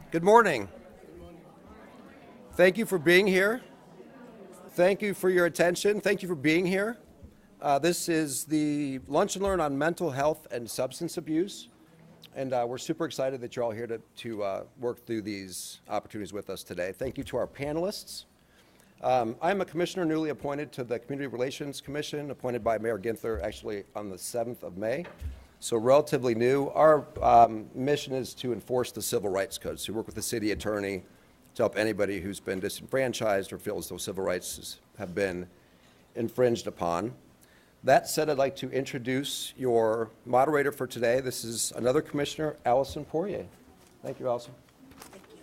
Good morning. Thank you for being here. Thank you for your attention. Thank you for being here. This is the Lunch and Learn on mental health and substance abuse. And we're super excited that you're all here to work through these opportunities with us today. Thank you to our panelists. I'm a commissioner newly appointed to the Community Relations Commission, appointed by Mayor Ginther actually on the 7th of May. So relatively new. Our mission is to enforce the Civil Rights Code. So we work with the city attorney to help anybody who's been disenfranchised or feels those civil rights have been infringed upon. That said, I'd like to introduce your moderator for today. This is another commissioner, Allison Poirier. Thank you, Allison. Thank you.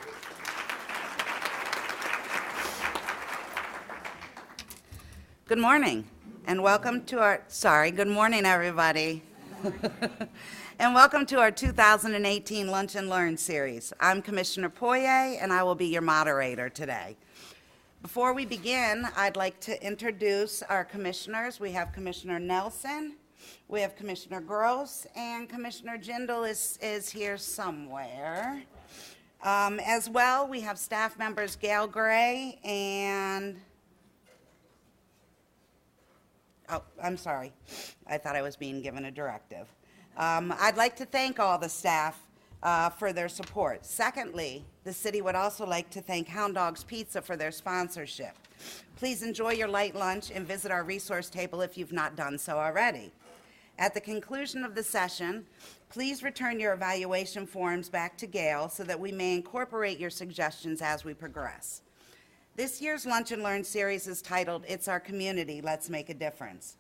Good morning, and welcome to our, good morning, everybody. And welcome to our 2018 Lunch and Learn series. I'm Commissioner Poirier, and I will be your moderator today. Before we begin, I'd like to introduce our commissioners. We have Commissioner Nelson, we have Commissioner Gross, and Commissioner Jindal is here somewhere. As well, we have staff members Gail Gray and, oh, I'm sorry. I thought I was being given a directive. I'd like to thank all the staff for their support. Secondly, the city would also like to thank Hound Dogs Pizza for their sponsorship. Please enjoy your light lunch and visit our resource table if you've not done so already. At the conclusion of the session, please return your evaluation forms back to Gail so that we may incorporate your suggestions as we progress. This year's Lunch and Learn series is titled, It's Our Community, Let's Make a Difference.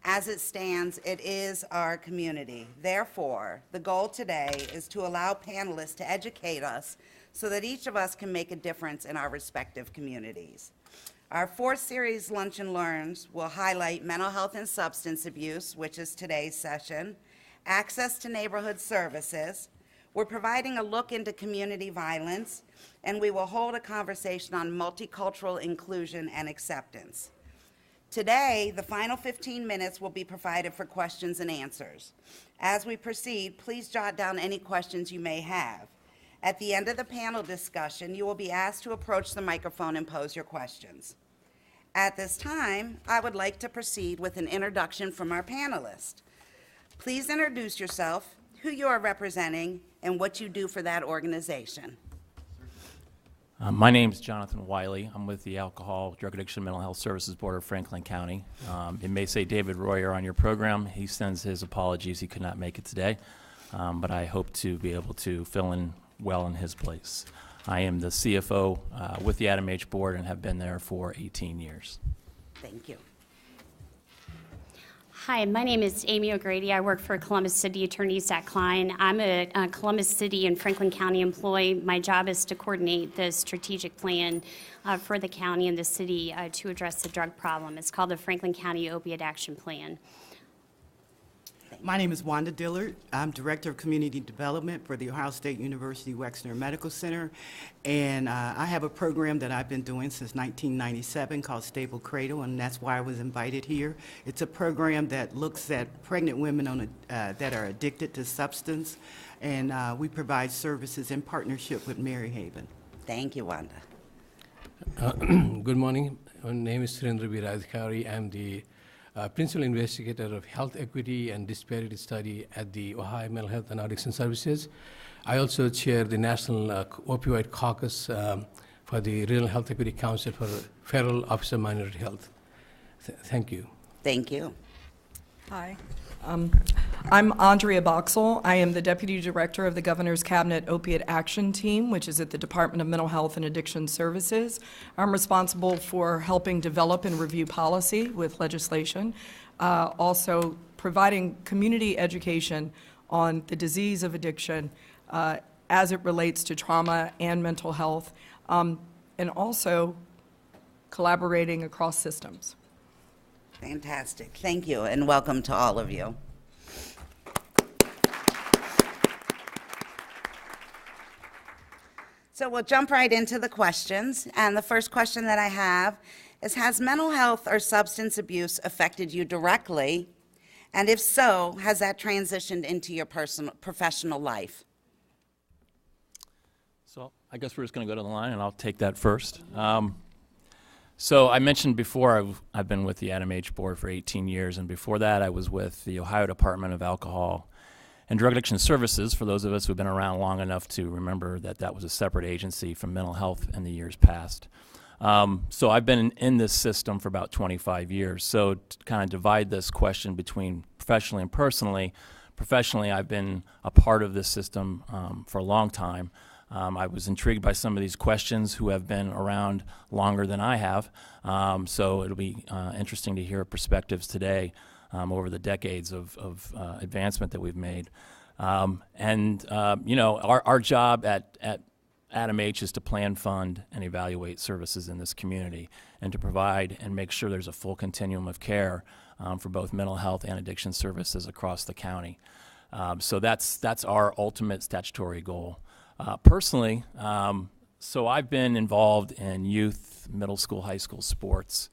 As it stands, it is our community. Therefore, the goal today is to allow panelists to educate us so that each of us can make a difference in our respective communities. Our fourth series, Lunch and Learns, will highlight mental health and substance abuse, which is today's session, access to neighborhood services. We're providing a look into community violence, and we will hold a conversation on multicultural inclusion and acceptance. Today, the final 15 minutes will be provided for questions and answers. As we proceed, please jot down any questions you may have. At the end of the panel discussion, you will be asked to approach the microphone and pose your questions. At this time, I would like to proceed with an introduction from our panelists. Please introduce yourself, who you are representing, and what you do for that organization. My name is Jonathan Wiley. I'm with the Alcohol, Drug Addiction, and Mental Health Services Board of Franklin County. It may say David Royer on your program. He sends his apologies. He could not make it today, but I hope to be able to fill in well in his place. I am the CFO with the Adam H. Board and have been there for 18 years. Thank you. Hi, my name is Amy O'Grady. I work for Columbus City Attorney Zach Klein. I'm a Columbus City and Franklin County employee. My job is to coordinate the strategic plan for the county and the city to address the drug problem. It's called the Franklin County Opiate Action Plan. My name is Wanda Dillard. I'm Director of Community Development for the Ohio State University Wexner Medical Center. And I have a program that I've been doing since 1997 called Stable Cradle, and that's why I was invited here. It's a program that looks at pregnant women that are addicted to substance, and we provide services in partnership with Mary Haven. Thank you, Wanda. Good morning. My name is Surendra Viradhikari. I'm the Principal Investigator of Health Equity and Disparity Study at the Ohio Mental Health and Addiction Services. I also chair the National Opioid Caucus for the Regional Health Equity Council for Federal Office of Minority Health. Thank you. Thank you. Hi. I'm Andrea Boxall. I am the Deputy Director of the Governor's Cabinet Opiate Action Team, which is at the Department of Mental Health and Addiction Services. I'm responsible for helping develop and review policy with legislation, also providing community education on the disease of addiction as it relates to trauma and mental health, and also collaborating across systems. Fantastic. Thank you, and welcome to all of you. So we'll jump right into the questions. And the first question that I have is, has mental health or substance abuse affected you directly? And if so, has that transitioned into your professional life? So I guess we're just going to go to the line, and I'll take that first. So I mentioned before I've been with the Adam H. Board for 18 years, and before that I was with the Ohio Department of Alcohol and Drug Addiction Services, for those of us who've been around long enough to remember that that was a separate agency from mental health in the years past. So I've been in this system for about 25 years. So to kind of divide this question between professionally and personally, professionally I've been a part of this system for a long time. I was intrigued by some of these questions who have been around longer than I have. So it'll be interesting to hear perspectives today over the decades of advancement that we've made. You know, our job at Adam H. is to plan, fund, and evaluate services in this community and to provide and make sure there's a full continuum of care for both mental health and addiction services across the county. So that's our ultimate statutory goal. Personally, so I've been involved in youth, middle school, high school sports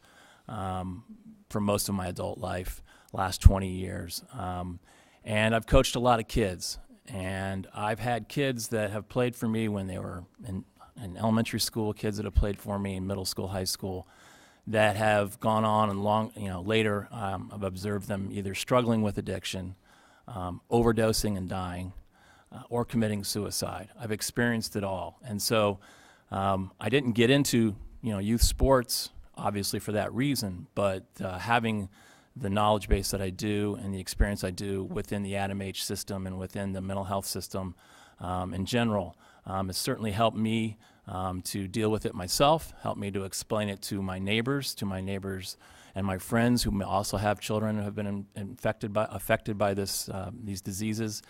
for most of my adult life, last 20 years. And I've coached a lot of kids. And I've had kids that have played for me when they were in elementary school, kids that have played for me in middle school, high school, that have gone on and later I've observed them either struggling with addiction, overdosing and dying, or committing suicide. I've experienced it all. And so I didn't get into youth sports, obviously, for that reason, but having the knowledge base that I do and the experience I do within the Adam H. system and within the mental health system in general has certainly helped me to deal with it myself, helped me to explain it to my neighbors and my friends who also have children who have been affected by these diseases.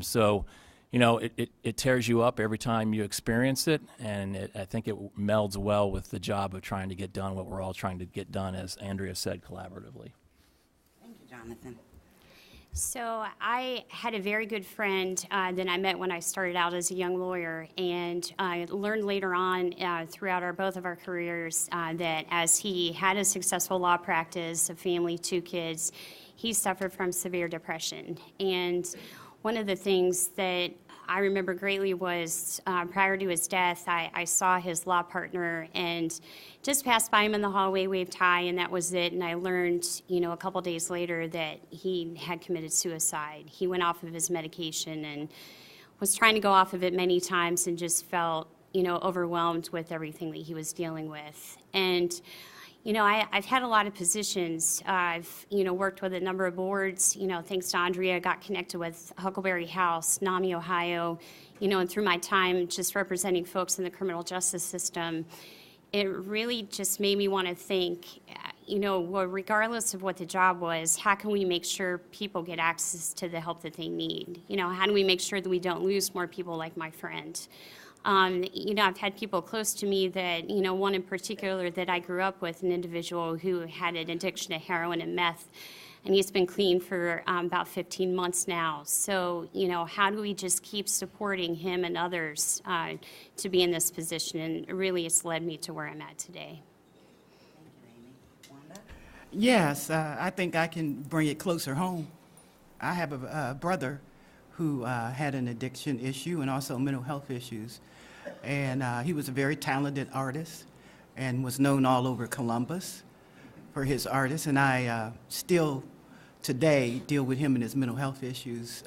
So, it tears you up every time you experience it, and I think it melds well with the job of trying to get done what we're all trying to get done, as Andrea said, collaboratively. Thank you, Jonathan. So I had a very good friend that I met when I started out as a young lawyer, and I learned later on throughout both of our careers that as he had a successful law practice, a family, 2 kids, he suffered from severe depression. And one of the things that I remember greatly was prior to his death, I saw his law partner and just passed by him in the hallway, waved hi, and that was it. And I learned, a couple days later that he had committed suicide. He went off of his medication and was trying to go off of it many times and just felt, overwhelmed with everything that he was dealing with. And I've had a lot of positions. I've, worked with a number of boards. Thanks to Andrea, got connected with Huckleberry House, NAMI, Ohio, and through my time just representing folks in the criminal justice system, it really just made me want to think, regardless of what the job was, how can we make sure people get access to the help that they need? How do we make sure that we don't lose more people like my friend? I've had people close to me that, one in particular that I grew up with, an individual who had an addiction to heroin and meth, and he's been clean for about 15 months now. So, how do we just keep supporting him and others to be in this position? And really, it's led me to where I'm at today. Thank you, Amy. Wanda? Yes, I think I can bring it closer home. I have a brother who had an addiction issue and also mental health issues. And he was a very talented artist and was known all over Columbus for his artists. And I still today deal with him and his mental health issues,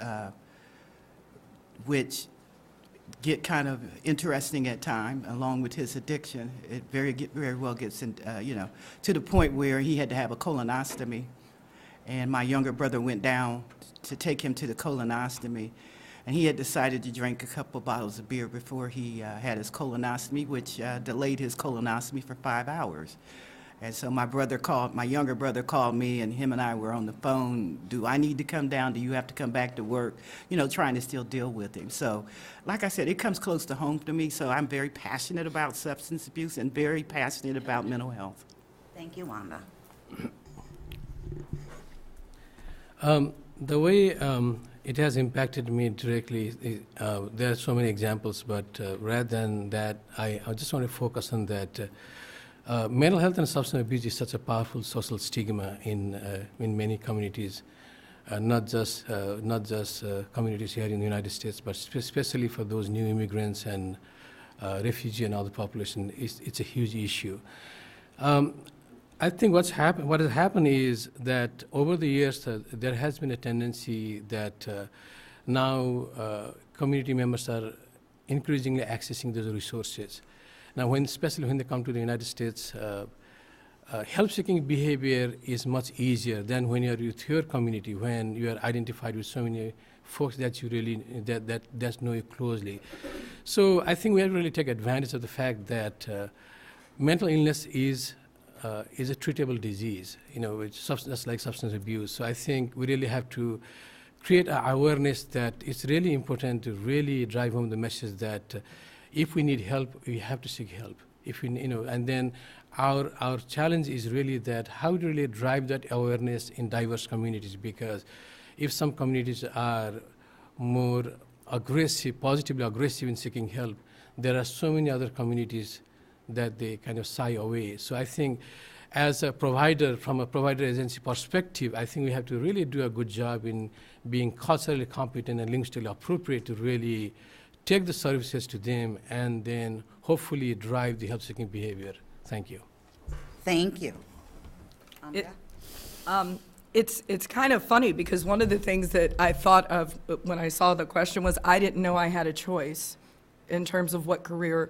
which get kind of interesting at times, along with his addiction. It very well gets to the point where he had to have a colonostomy. And my younger brother went down to take him to the colonostomy. And he had decided to drink a couple bottles of beer before he had his colonostomy, which delayed his colonostomy for 5 hours. And so my younger brother called me, and him and I were on the phone. Do I need to come down? Do you have to come back to work? Trying to still deal with him. So, like I said, it comes close to home to me. So I'm very passionate about substance abuse and very passionate about mental health. Thank you, Wanda. The way it has impacted me directly, there are so many examples, but rather than that, I just want to focus on that. Mental health and substance abuse is such a powerful social stigma in many communities, not just communities here in the United States, but especially for those new immigrants and refugee and other population, it's a huge issue. I think what has happened is that over the years there has been a tendency that now community members are increasingly accessing those resources. Now, especially when they come to the United States, help-seeking behavior is much easier than when you're with your community, when you are identified with so many folks that you really that know you closely. So I think we have to really take advantage of the fact that mental illness is a treatable disease, just like substance abuse. So I think we really have to create an awareness that it's really important to really drive home the message that if we need help, we have to seek help. And then our challenge is really that how to really drive that awareness in diverse communities, because if some communities are more aggressive, positively aggressive in seeking help, there are so many other communities that they kind of shy away. So I think as a provider, from a provider agency perspective, I think we have to really do a good job in being culturally competent and linguistically appropriate to really take the services to them and then hopefully drive the help-seeking behavior. Thank you. Thank you. It's kind of funny because one of the things that I thought of when I saw the question was I didn't know I had a choice in terms of what career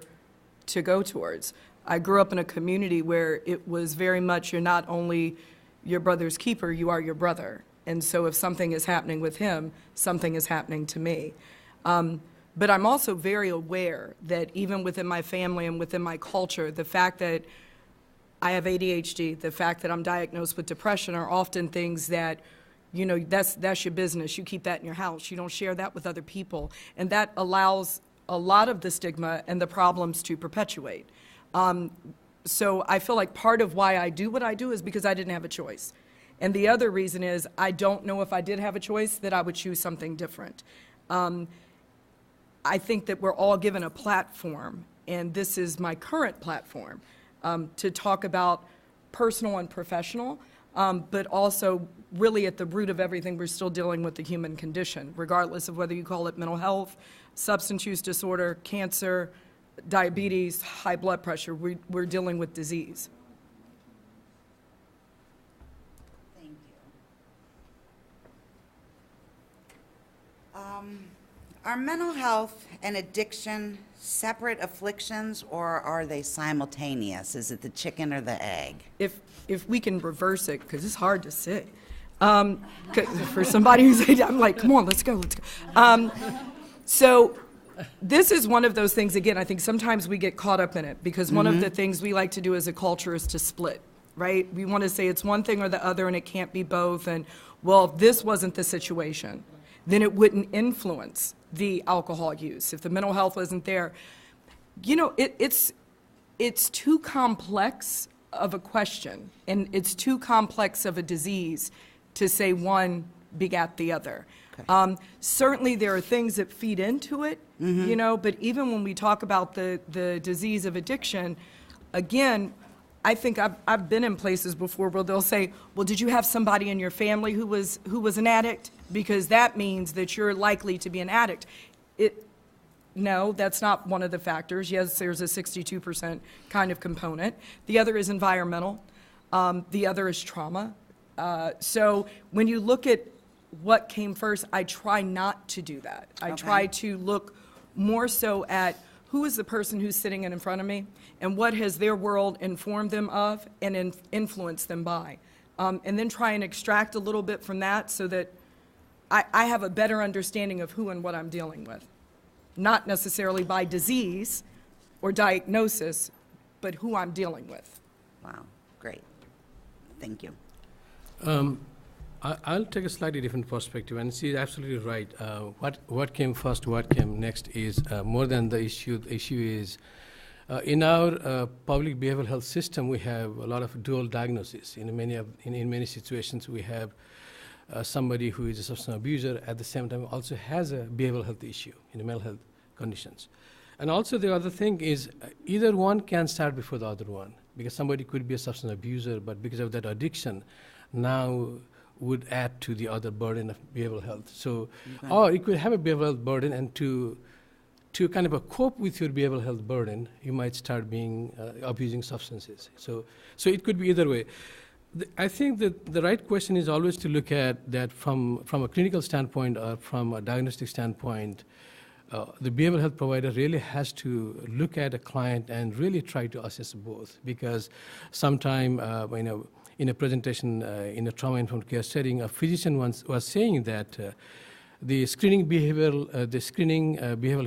to go towards. I grew up in a community where it was very much you're not only your brother's keeper, you are your brother. And so if something is happening with him, something is happening to me. But I'm also very aware that even within my family and within my culture, the fact that I have ADHD, the fact that I'm diagnosed with depression are often things that, that's your business. You keep that in your house. You don't share that with other people. And that allows a lot of the stigma and the problems to perpetuate. So I feel like part of why I do what I do is because I didn't have a choice. And the other reason is I don't know if I did have a choice that I would choose something different. I think that we're all given a platform, and this is my current platform, to talk about personal and professional, but also really at the root of everything, we're still dealing with the human condition, regardless of whether you call it mental health, substance use disorder, cancer, diabetes, high blood pressure. We're dealing with disease. Thank you. Are mental health and addiction separate afflictions, or are they simultaneous? Is it the chicken or the egg? If we can reverse it, because it's hard to say. For somebody who's, I'm like, come on, let's go. So this is one of those things, again, I think sometimes we get caught up in it, because one of the things we like to do as a culture is to split, right? We want to say it's one thing or the other and it can't be both, and well, if this wasn't the situation, then it wouldn't influence the alcohol use. If the mental health wasn't there, it's too complex of a question, and it's too complex of a disease to say one begat the other. Okay. Certainly there are things that feed into it, but even when we talk about the disease of addiction, again, I think I've been in places before where they'll say, well, did you have somebody in your family who was an addict? Because that means that you're likely to be an addict. No, that's not one of the factors. Yes, there's a 62% kind of component. The other is environmental. The other is trauma. So when you look at what came first, I try not to do that. I try to look more so at who is the person who's sitting in front of me and what has their world informed them of and influenced them by. And then try and extract a little bit from that so that I have a better understanding of who and what I'm dealing with. Not necessarily by disease or diagnosis, but who I'm dealing with. Wow, great. Thank you. I'll take a slightly different perspective, and she's absolutely right. What came first, what came next is more than the issue. The issue is in our public behavioral health system, we have a lot of dual diagnoses. In many situations, we have somebody who is a substance abuser at the same time also has a behavioral health issue in the mental health conditions. And also the other thing is either one can start before the other one, because somebody could be a substance abuser, but because of that addiction, now would add to the other burden of behavioral health. So, or it could have a behavioral health burden and to to kind of cope with your behavioral health burden, you might start being abusing substances. So it could be either way. I think that the right question is always to look at that from a clinical standpoint or from a diagnostic standpoint. The behavioral health provider really has to look at a client and really try to assess both, because sometime in a presentation in a trauma-informed care setting, a physician once was saying that the screening behavioral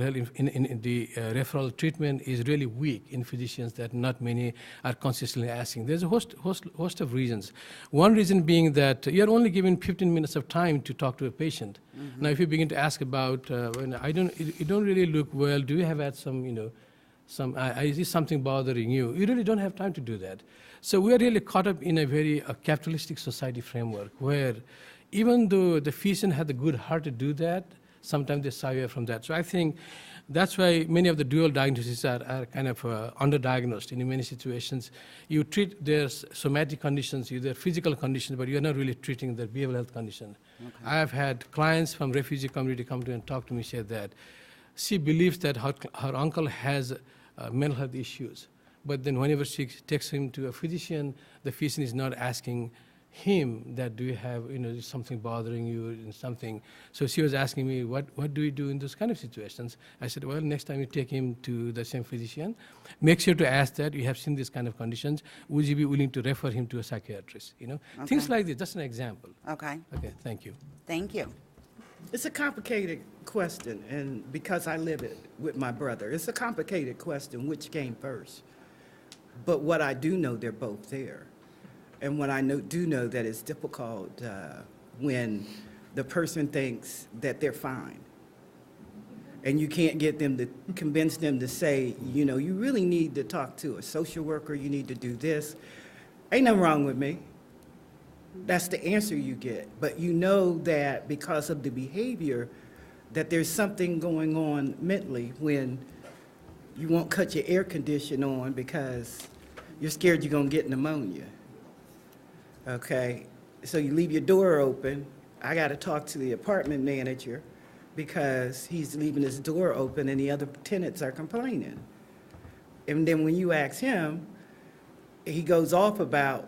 health in the referral treatment is really weak in physicians, that not many are consistently asking. There's a host of reasons. One reason being that you're only given 15 minutes of time to talk to a patient. Now, if you begin to ask about, you don't really look well, do you have had some, is this something bothering you? You really don't have time to do that. So we are really caught up in a very capitalistic society framework where even though the physician had the good heart to do that, sometimes they shy away from that. So I think that's why many of the dual diagnoses are kind of underdiagnosed in many situations. You treat their somatic conditions, their physical conditions, but you're not really treating their behavioral health condition. Okay. I have had clients from refugee community come to and talk to me, said that she believes that her uncle has mental health issues. But then whenever she takes him to a physician, the physician is not asking him that, do you have, is something bothering you and something. So she was asking me, what do we do in those kind of situations? I said, well, next time you take him to the same physician, make sure to ask that, you have seen these kind of conditions, would you be willing to refer him to a psychiatrist? Okay. Things like this, just an example. Okay. Okay, thank you. Thank you. It's a complicated question, and because I live it with my brother, it's a complicated question, which came first. But what I do know, they're both there. And what I do know that it's difficult when the person thinks that they're fine. And you can't get them to convince them to say, you really need to talk to a social worker, you need to do this. Ain't nothing wrong with me. That's the answer you get. But you know that because of the behavior, that there's something going on mentally when you won't cut your air conditioner on because you're scared you're going to get pneumonia. Okay, so you leave your door open. I got to talk to the apartment manager because he's leaving his door open and the other tenants are complaining. And then when you ask him, he goes off about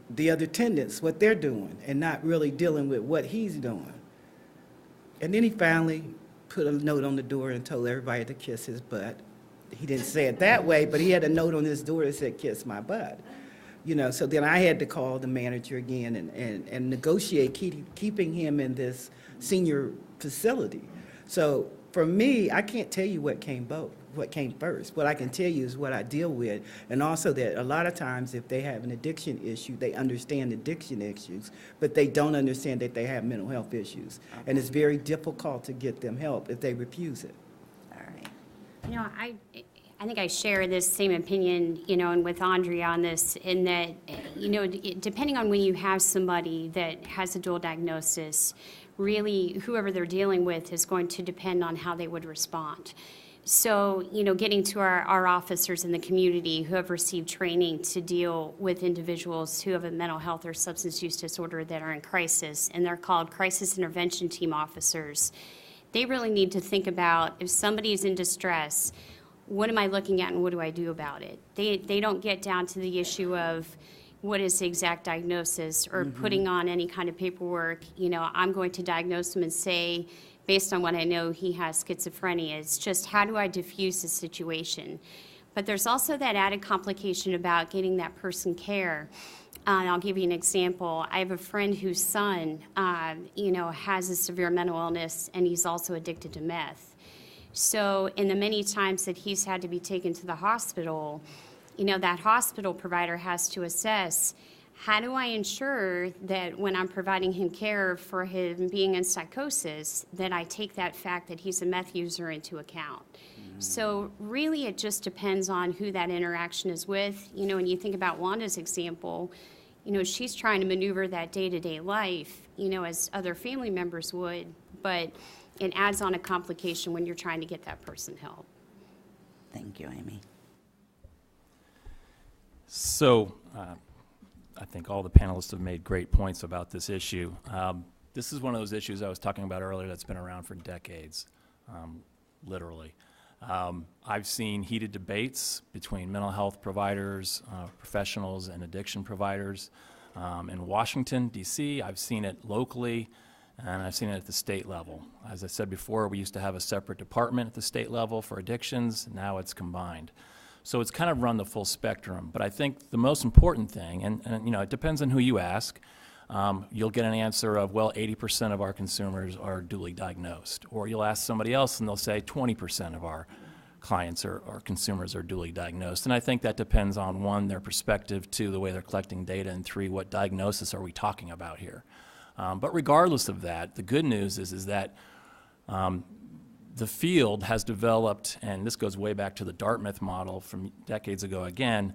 the other tenants, what they're doing, and not really dealing with what he's doing. And then he finally put a note on the door and told everybody to kiss his butt. He didn't say it that way, but he had a note on his door that said, kiss my butt. So then I had to call the manager again and negotiate keeping him in this senior facility. So for me, I can't tell you what came first. What I can tell you is what I deal with, and also that a lot of times if they have an addiction issue, they understand addiction issues, but they don't understand that they have mental health issues. Okay. And it's very difficult to get them help if they refuse it. All right. I think I share this same opinion, and with Andrea on this, in that, depending on when you have somebody that has a dual diagnosis, really whoever they're dealing with is going to depend on how they would respond. So, getting to our officers in the community who have received training to deal with individuals who have a mental health or substance use disorder that are in crisis, and they're called crisis intervention team officers, they really need to think about, if somebody is in distress, what am I looking at and what do I do about it? They don't get down to the issue of what is the exact diagnosis or putting on any kind of paperwork. I'm going to diagnose him and say, based on what I know, he has schizophrenia. It's just, how do I diffuse the situation? But there's also that added complication about getting that person care. And I'll give you an example. I have a friend whose son, has a severe mental illness, and he's also addicted to meth. So in the many times that he's had to be taken to the hospital, that hospital provider has to assess, how do I ensure that when I'm providing him care for him being in psychosis, that I take that fact that he's a meth user into account? So really it just depends on who that interaction is with. When you think about Wanda's example, she's trying to maneuver that day-to-day life, as other family members would, but it adds on a complication when you're trying to get that person help. Thank you, Amy. So I think all the panelists have made great points about this issue. This is one of those issues I was talking about earlier that's been around for decades, literally. I've seen heated debates between mental health providers, professionals, and addiction providers in Washington, D.C. I've seen it locally, and I've seen it at the state level. As I said before, we used to have a separate department at the state level for addictions. Now it's combined. So it's kind of run the full spectrum. But I think the most important thing, and you know, it depends on who you ask, you'll get an answer of, well, 80% of our consumers are duly diagnosed. Or you'll ask somebody else and they'll say 20% of our clients or consumers are duly diagnosed. And I think that depends on, one, their perspective, two, the way they're collecting data, and three, what diagnosis are we talking about here. But regardless of that, the good news is that the field has developed, and this goes way back to the Dartmouth model from decades ago again,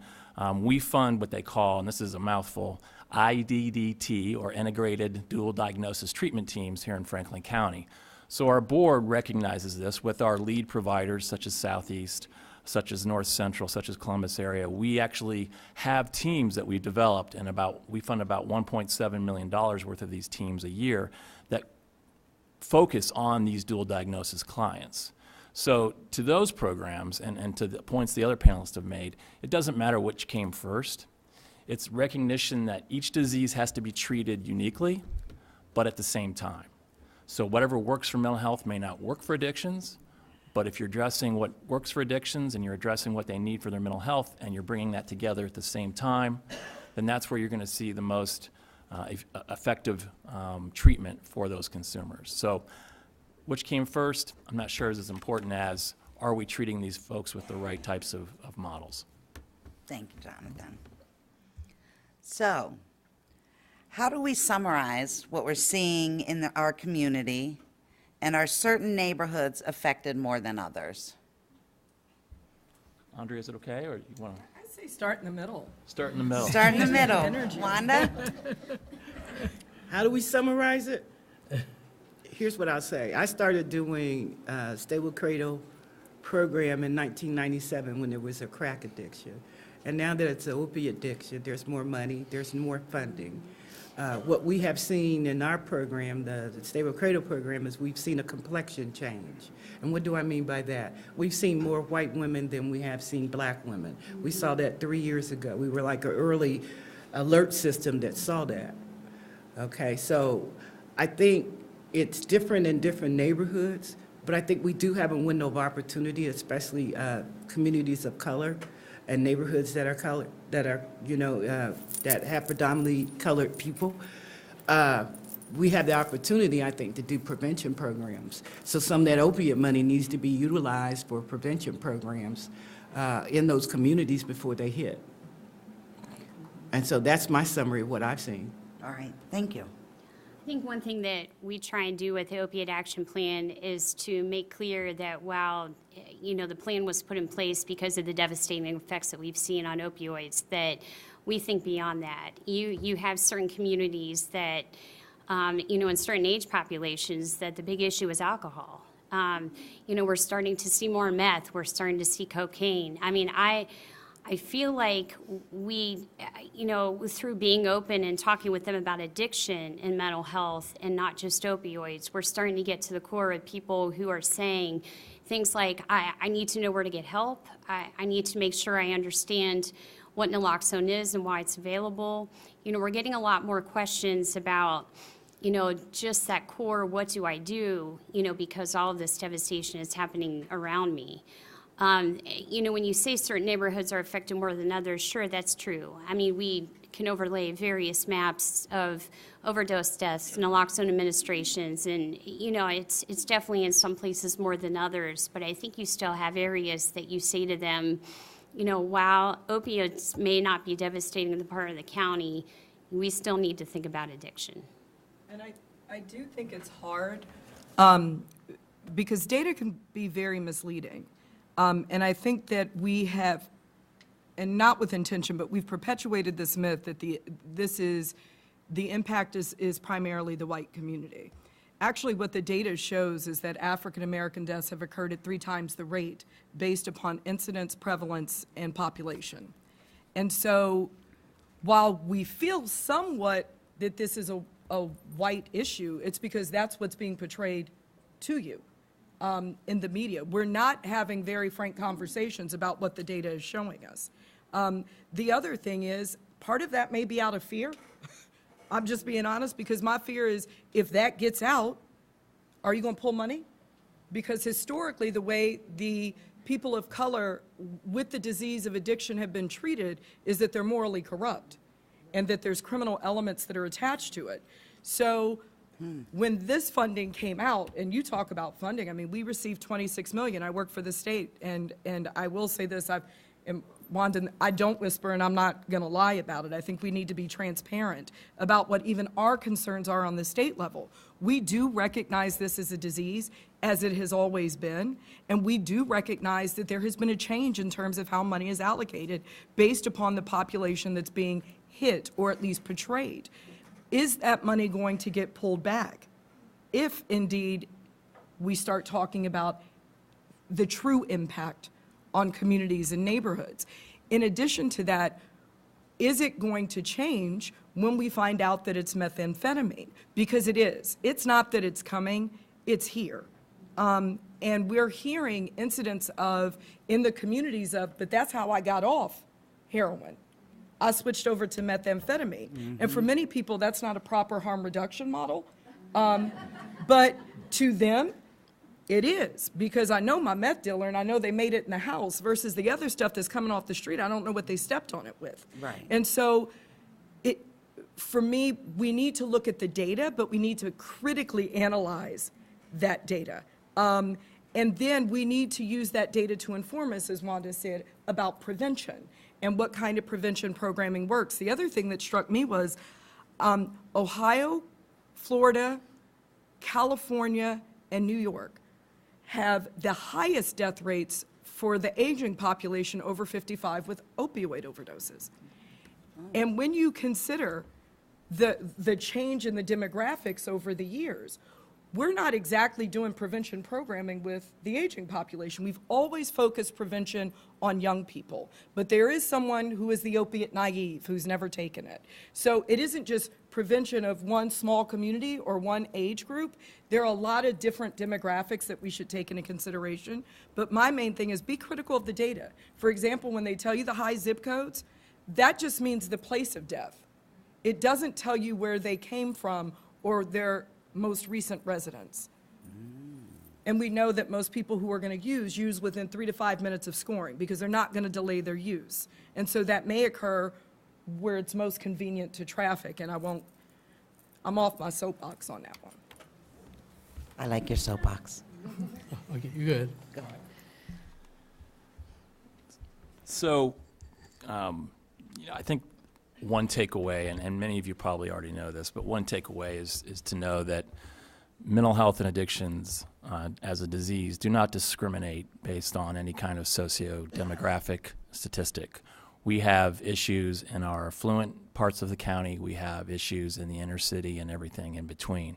we fund what they call, and this is a mouthful, IDDT, or Integrated Dual Diagnosis Treatment Teams here in Franklin County. So our board recognizes this with our lead providers such as Southeast, such as North Central, such as Columbus area. We actually have teams that we've developed, and we fund about $1.7 million worth of these teams a year that focus on these dual diagnosis clients. So to those programs, and to the points the other panelists have made, it doesn't matter which came first. It's recognition that each disease has to be treated uniquely, but at the same time. So whatever works for mental health may not work for addictions, but if you're addressing what works for addictions and you're addressing what they need for their mental health and you're bringing that together at the same time, then that's where you're going to see the most effective treatment for those consumers. So which came first, I'm not sure is as important as, are we treating these folks with the right types of models? Thank you, Jonathan. So, how do we summarize what we're seeing in our community, and are certain neighborhoods affected more than others? Andrea, is it okay, or you want to I say start in the middle. start in the middle? Start in the middle. Energy. Wanda? How do we summarize it? Here's what I'll say. I started doing Stable Cradle program in 1997 when there was a crack addiction. And now that it's an opiate addiction, there's more money, there's more funding. What we have seen in our program, the Stable Cradle program, is we've seen a complexion change. And what do I mean by that? We've seen more white women than we have seen black women. We saw that 3 years ago. We were like an early alert system that saw that. Okay, so I think it's different in different neighborhoods, but I think we do have a window of opportunity, especially communities of color and neighborhoods that are colored, that are, that have predominantly colored people. We have the opportunity, I think, to do prevention programs. So some of that opiate money needs to be utilized for prevention programs in those communities before they hit. And so that's my summary of what I've seen. All right, thank you. I think one thing that we try and do with the Opioid Action Plan is to make clear that while, the plan was put in place because of the devastating effects that we've seen on opioids, that we think beyond that. You have certain communities that, in certain age populations, that the big issue is alcohol. We're starting to see more meth. We're starting to see cocaine. I mean, I feel like we, through being open and talking with them about addiction and mental health and not just opioids, we're starting to get to the core of people who are saying things like, I need to know where to get help. I need to make sure I understand what naloxone is and why it's available. We're getting a lot more questions about, just that core, what do I do, because all of this devastation is happening around me. When you say certain neighborhoods are affected more than others, sure, that's true. I mean, we can overlay various maps of overdose deaths, naloxone administrations, and, it's definitely in some places more than others, but I think you still have areas that you say to them, while opioids may not be devastating in the part of the county, we still need to think about addiction. And I do think it's hard because data can be very misleading. And I think that we have, and not with intention, but we've perpetuated this myth that the impact is primarily the white community. Actually, what the data shows is that African American deaths have occurred at 3 times the rate based upon incidence, prevalence, and population. And so while we feel somewhat that this is a white issue, it's because that's what's being portrayed to you. in the media. We're not having very frank conversations about what the data is showing us. The other thing is, part of that may be out of fear. I'm just being honest, because my fear is if that gets out, are you going to pull money? Because historically, the way the people of color with the disease of addiction have been treated is that they're morally corrupt and that there's criminal elements that are attached to it. So when this funding came out, and you talk about funding, I mean, we received $26 million. I work for the state, and I will say this, Wanda, I don't whisper, and I'm not going to lie about it. I think we need to be transparent about what even our concerns are on the state level. We do recognize this as a disease, as it has always been, and we do recognize that there has been a change in terms of how money is allocated based upon the population that's being hit, or at least portrayed. Is that money going to get pulled back if indeed we start talking about the true impact on communities and neighborhoods? In addition to that, is it going to change when we find out that it's methamphetamine? Because it is. It's not that it's coming, it's here. And we're hearing incidents of, in the communities of, but that's how I got off heroin. I switched over to methamphetamine. And for many people, that's not a proper harm reduction model. But to them, it is, because I know my meth dealer and I know they made it in the house versus the other stuff that's coming off the street. I don't know what they stepped on it with. Right. And so for me, we need to look at the data, but we need to critically analyze that data. And then we need to use that data to inform us, as Wanda said, about prevention and what kind of prevention programming works. The other thing that struck me was Ohio, Florida, California, and New York have the highest death rates for the aging population over 55 with opioid overdoses. And when you consider the change in the demographics over the years, we're not exactly doing prevention programming with the aging population. We've always focused prevention on young people, but there is someone who is the opiate naive who's never taken it. So it isn't just prevention of one small community or one age group. There are a lot of different demographics that we should take into consideration, but my main thing is be critical of the data. For example, when they tell you the high zip codes, that just means the place of death. It doesn't tell you where they came from or their most recent residence. And we know that most people who are going to use within 3 to 5 minutes of scoring because they're not going to delay their use. And so that may occur where it's most convenient to traffic, and I'm off my soapbox on that one. I like your soapbox. Okay, you good. Go ahead. So, I think one takeaway, and many of you probably already know this, but one takeaway is to know that mental health and addictions as a disease do not discriminate based on any kind of socio-demographic statistic. We have issues in our affluent parts of the county. We have issues in the inner city and everything in between.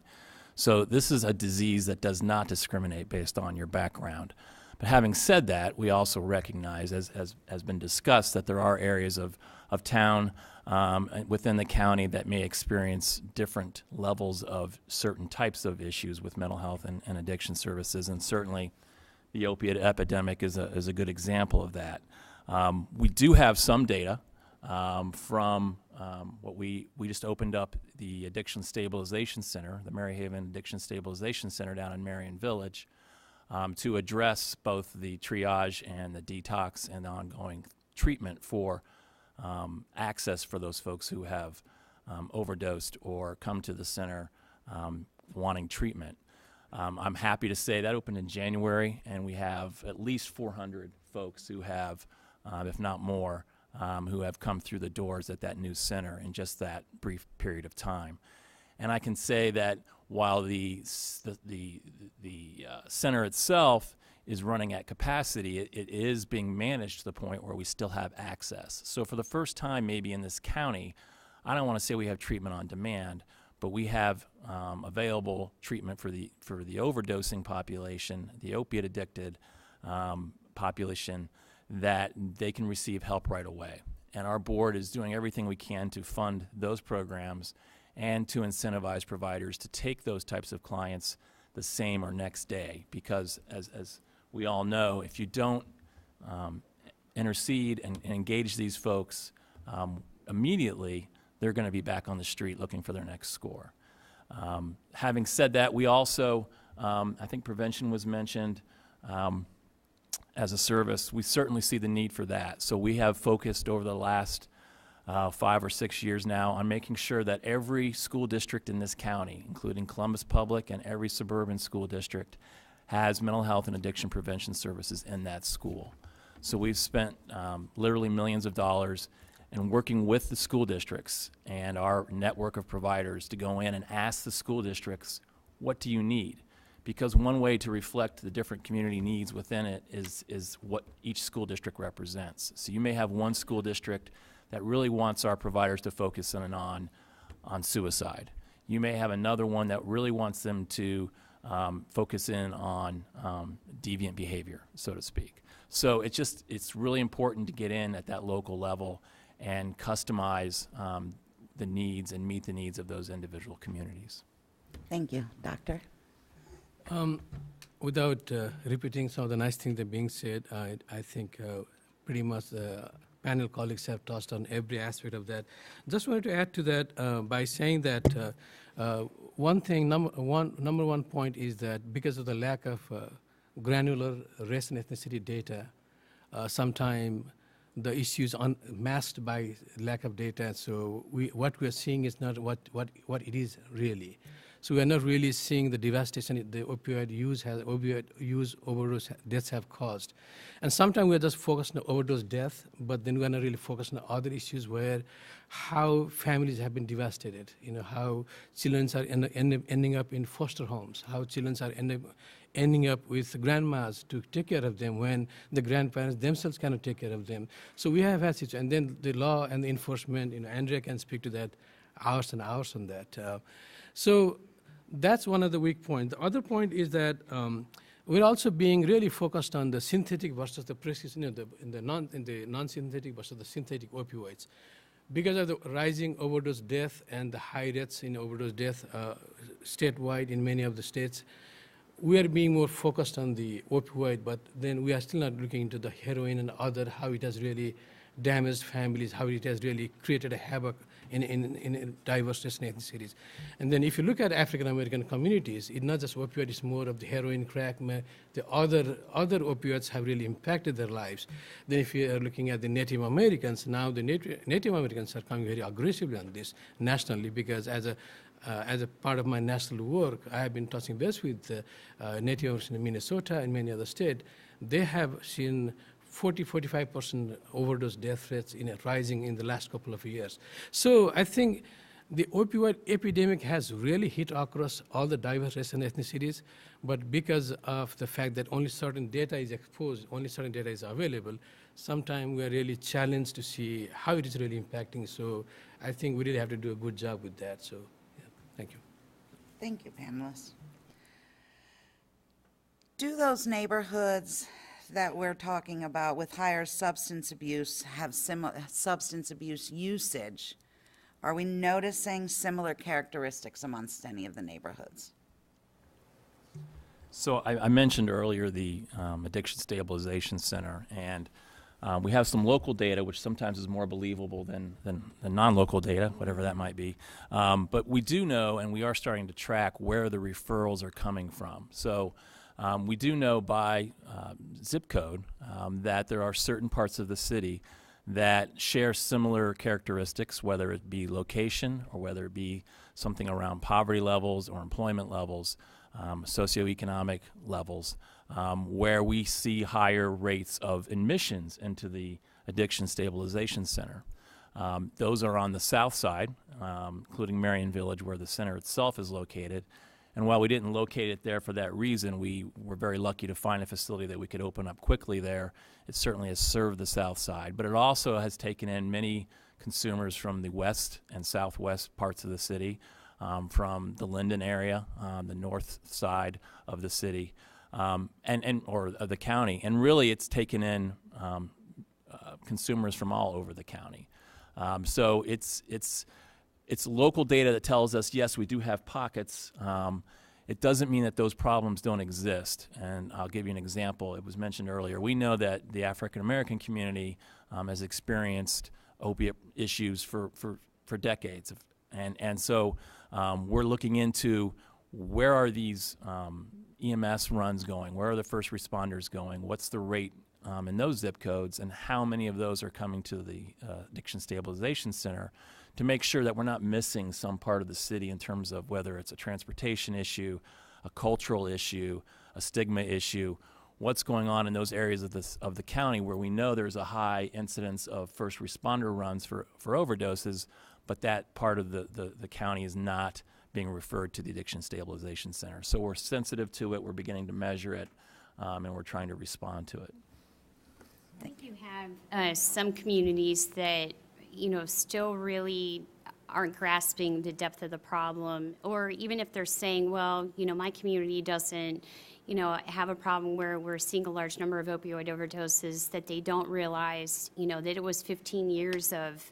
So this is a disease that does not discriminate based on your background. But having said that, we also recognize, as has been discussed, that there are areas of town within the county that may experience different levels of certain types of issues with mental health and addiction services, and certainly the opiate epidemic is a good example of that. We do have some data from what we just opened up the Addiction Stabilization Center, the Maryhaven Addiction Stabilization Center down in Marion Village, to address both the triage and the detox and the ongoing treatment for access for those folks who have overdosed or come to the center wanting treatment. I'm happy to say that opened in January, and we have at least 400 folks who have, if not more, who have come through the doors at that new center in just that brief period of time. And I can say that while the center itself is running at capacity, it is being managed to the point where we still have access. So for the first time maybe in this county, I don't want to say we have treatment on demand, but we have available treatment for the overdosing population, the opiate addicted population, that they can receive help right away. And our board is doing everything we can to fund those programs and to incentivize providers to take those types of clients the same or next day, because as we all know, if you don't intercede and engage these folks immediately, they're going to be back on the street looking for their next score. Having said that, we also, I think prevention was mentioned as a service. We certainly see the need for that. So we have focused over the last 5 or 6 years now on making sure that every school district in this county, including Columbus Public and every suburban school district, has mental health and addiction prevention services in that school. So we've spent literally millions of dollars in working with the school districts and our network of providers to go in and ask the school districts, what do you need? Because one way to reflect the different community needs within it is what each school district represents. So you may have one school district that really wants our providers to focus on suicide. You may have another one that really wants them to focus in on deviant behavior, so to speak. So it's really important to get in at that local level and customize the needs and meet the needs of those individual communities. Thank you. Doctor? Without repeating some of the nice things that are being said, I think pretty much the panel colleagues have touched on every aspect of that. Just wanted to add to that by saying that one thing, number one point is that because of the lack of granular race and ethnicity data, sometimes the issues masked by lack of data. So what we are seeing is not what it is really. So we are not really seeing the devastation the opioid use overdose deaths have caused. And sometimes we are just focused on overdose death, but then we are not really focused on other issues where how families have been devastated, how children are ending up in foster homes, how children are ending up with grandmas to take care of them when the grandparents themselves cannot take care of them. So we have had situations, and then the law and the enforcement, Andrea can speak to that hours and hours on that. So that's one of the weak points. The other point is that we're also being really focused on the synthetic versus the prescription, in the non-synthetic versus the synthetic opioids. Because of the rising overdose death and the high rates in overdose death statewide in many of the states, we are being more focused on the opioid, but then we are still not looking into the heroin and other, how it has really damaged families, how it has really created a havoc in diverse ethnicities. And then if you look at African American communities, it's not just opioid, it's more of the heroin, crack, the other opioids have really impacted their lives. Then if you are looking at the Native Americans, now the Native Americans are coming very aggressively on this nationally, because as a part of my national work, I have been touching base with Native Americans in Minnesota and many other states. They have seen 40-45% overdose death rates rising in the last couple of years. So I think the opioid epidemic has really hit across all the diverse races and ethnicities, but because of the fact that only certain data is exposed, only certain data is available, sometimes we are really challenged to see how it is really impacting. So I think we really have to do a good job with that. So yeah, thank you. Thank you, panelists. Do those neighborhoods that we're talking about with higher substance abuse have similar substance abuse usage? Are we noticing similar characteristics amongst any of the neighborhoods? So I mentioned earlier the Addiction Stabilization Center, and we have some local data, which sometimes is more believable than non-local data, whatever that might be. But we do know, and we are starting to track where the referrals are coming from. So we do know by zip code that there are certain parts of the city that share similar characteristics, whether it be location or whether it be something around poverty levels or employment levels, socioeconomic levels, where we see higher rates of admissions into the Addiction Stabilization Center. Those are on the south side, including Marion Village, where the center itself is located. And while we didn't locate it there for that reason, we were very lucky to find a facility that we could open up quickly there. It certainly has served the south side, but it also has taken in many consumers from the west and southwest parts of the city, from the Linden area, the north side of the city, or of the county. And really, it's taken in consumers from all over the county. So it's local data that tells us, yes, we do have pockets. it doesn't mean that those problems don't exist. And I'll give you an example. It was mentioned earlier. We know that the African American community has experienced opiate issues for decades. And so we're looking into where are these EMS runs going? Where are the first responders going? What's the rate in those zip codes? And how many of those are coming to the Addiction Stabilization Center to make sure that we're not missing some part of the city in terms of whether it's a transportation issue, a cultural issue, a stigma issue, what's going on in those areas of the county where we know there's a high incidence of first responder runs for overdoses, but that part of the county is not being referred to the Addiction Stabilization Center. So we're sensitive to it, we're beginning to measure it, and we're trying to respond to it. I think you have some communities that, still really aren't grasping the depth of the problem, or even if they're saying, well, my community doesn't, have a problem where we're seeing a large number of opioid overdoses, that they don't realize, that it was 15 years of,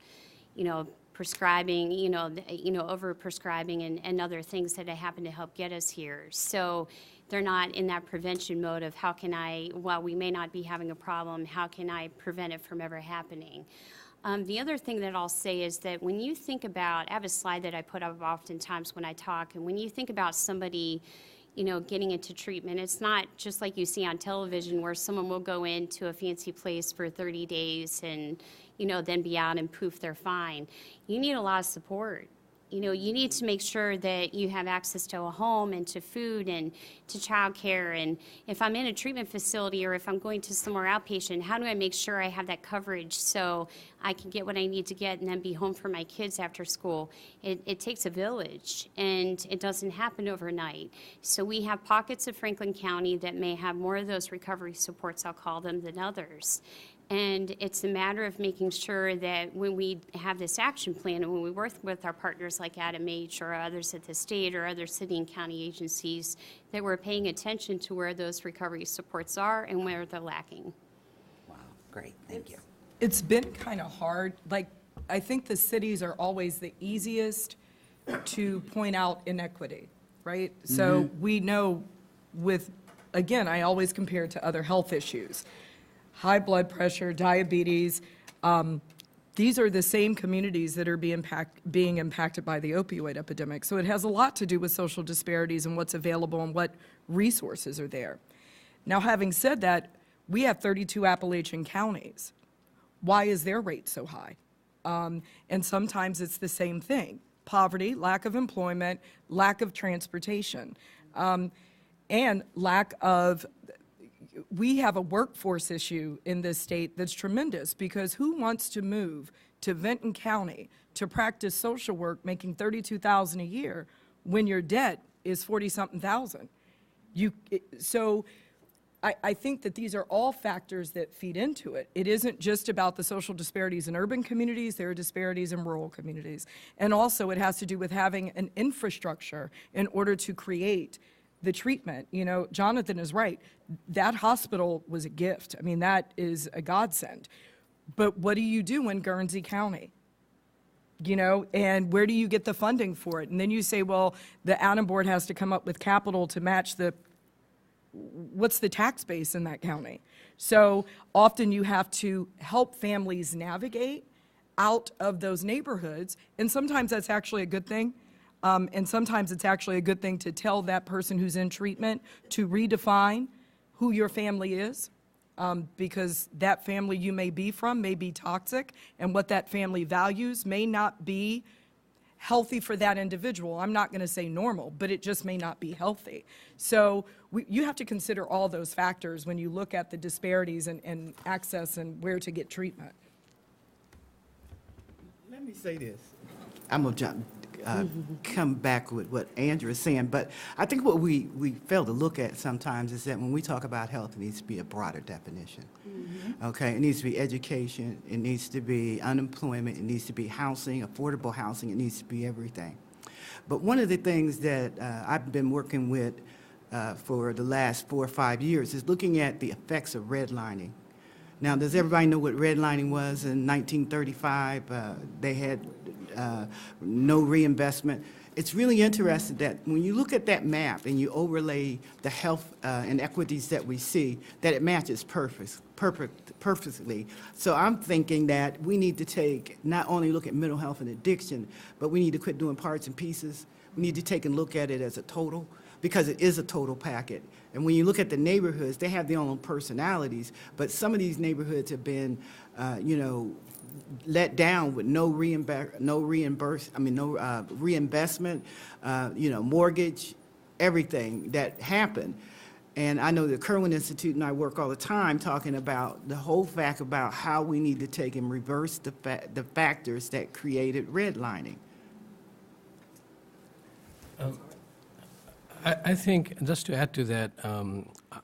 prescribing, over-prescribing and other things that happened to help get us here. So they're not in that prevention mode of how can I, while we may not be having a problem, how can I prevent it from ever happening? The other thing that I'll say is that when you think about, I have a slide that I put up oftentimes when I talk, and when you think about somebody, getting into treatment, it's not just like you see on television where someone will go into a fancy place for 30 days and, then be out and poof, they're fine. You need a lot of support. You need to make sure that you have access to a home and to food and to childcare. And if I'm in a treatment facility or if I'm going to somewhere outpatient, how do I make sure I have that coverage so I can get what I need to get and then be home for my kids after school? It takes a village, and it doesn't happen overnight. So we have pockets of Franklin County that may have more of those recovery supports, I'll call them, than others. And it's a matter of making sure that when we have this action plan and when we work with our partners like AdamH or others at the state or other city and county agencies, that we're paying attention to where those recovery supports are and where they're lacking. Wow, great, thank you. It's been kind of hard. I think the cities are always the easiest to point out inequity, right? So we know again, I always compare it to other health issues. High blood pressure, diabetes, these are the same communities that are being impacted by the opioid epidemic. So it has a lot to do with social disparities and what's available and what resources are there. Now, having said that, we have 32 Appalachian counties. Why is their rate so high? And sometimes it's the same thing: poverty, lack of employment, lack of transportation, and lack of. We have a workforce issue in this state that's tremendous, because who wants to move to Vinton County to practice social work making $32,000 a year when your debt is 40-something thousand? So I think that these are all factors that feed into it. It isn't just about the social disparities in urban communities, there are disparities in rural communities. And also it has to do with having an infrastructure in order to create the treatment. Jonathan is right. That hospital was a gift. I mean, that is a godsend. But what do you do in Guernsey County? And where do you get the funding for it? And then you say, well, the Adam Board has to come up with capital to match what's the tax base in that county? So often you have to help families navigate out of those neighborhoods, and sometimes that's actually a good thing. And sometimes it's actually a good thing to tell that person who's in treatment to redefine who your family is, because that family you may be from may be toxic, and what that family values may not be healthy for that individual. I'm not going to say normal, but it just may not be healthy. So you have to consider all those factors when you look at the disparities and access and where to get treatment. Let me say this. I'm going to come back with what Andrew is saying, but I think what we fail to look at sometimes is that when we talk about health, it needs to be a broader definition. Okay, it needs to be education, it needs to be unemployment, it needs to be housing, affordable housing, it needs to be everything. But one of the things that I've been working with for the last 4 or 5 years is looking at the effects of redlining. Now, does everybody know what redlining was in 1935? They had no reinvestment. it's really interesting that when you look at that map and you overlay the health inequities that we see, that it matches perfectly. So I'm thinking that we need to not only look at mental health and addiction, but we need to quit doing parts and pieces. We need to take and look at it as a total, because it is a total packet. And when you look at the neighborhoods, they have their own personalities, but some of these neighborhoods have been, let down with no reinvestment, mortgage, everything that happened. And I know the Kirwan Institute and I work all the time talking about the whole fact about how we need to take and reverse the factors that created redlining. I think, just to add to that,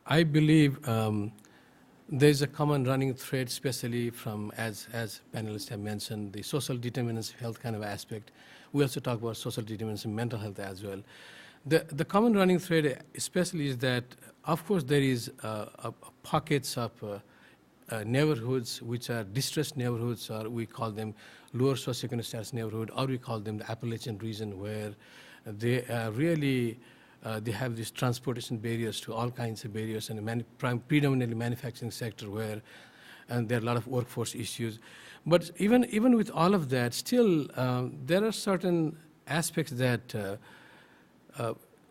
I believe there's a common running thread, especially from, as panelists have mentioned, the social determinants of health kind of aspect. We also talk about social determinants of mental health as well. The common running thread especially is that, of course, there is pockets of neighborhoods which are distressed neighborhoods, or we call them lower socioeconomic status neighborhood, or we call them the Appalachian region, where they really they have these transportation barriers to all kinds of barriers, and predominantly manufacturing sector where, and there are a lot of workforce issues. But even with all of that, still there are certain aspects that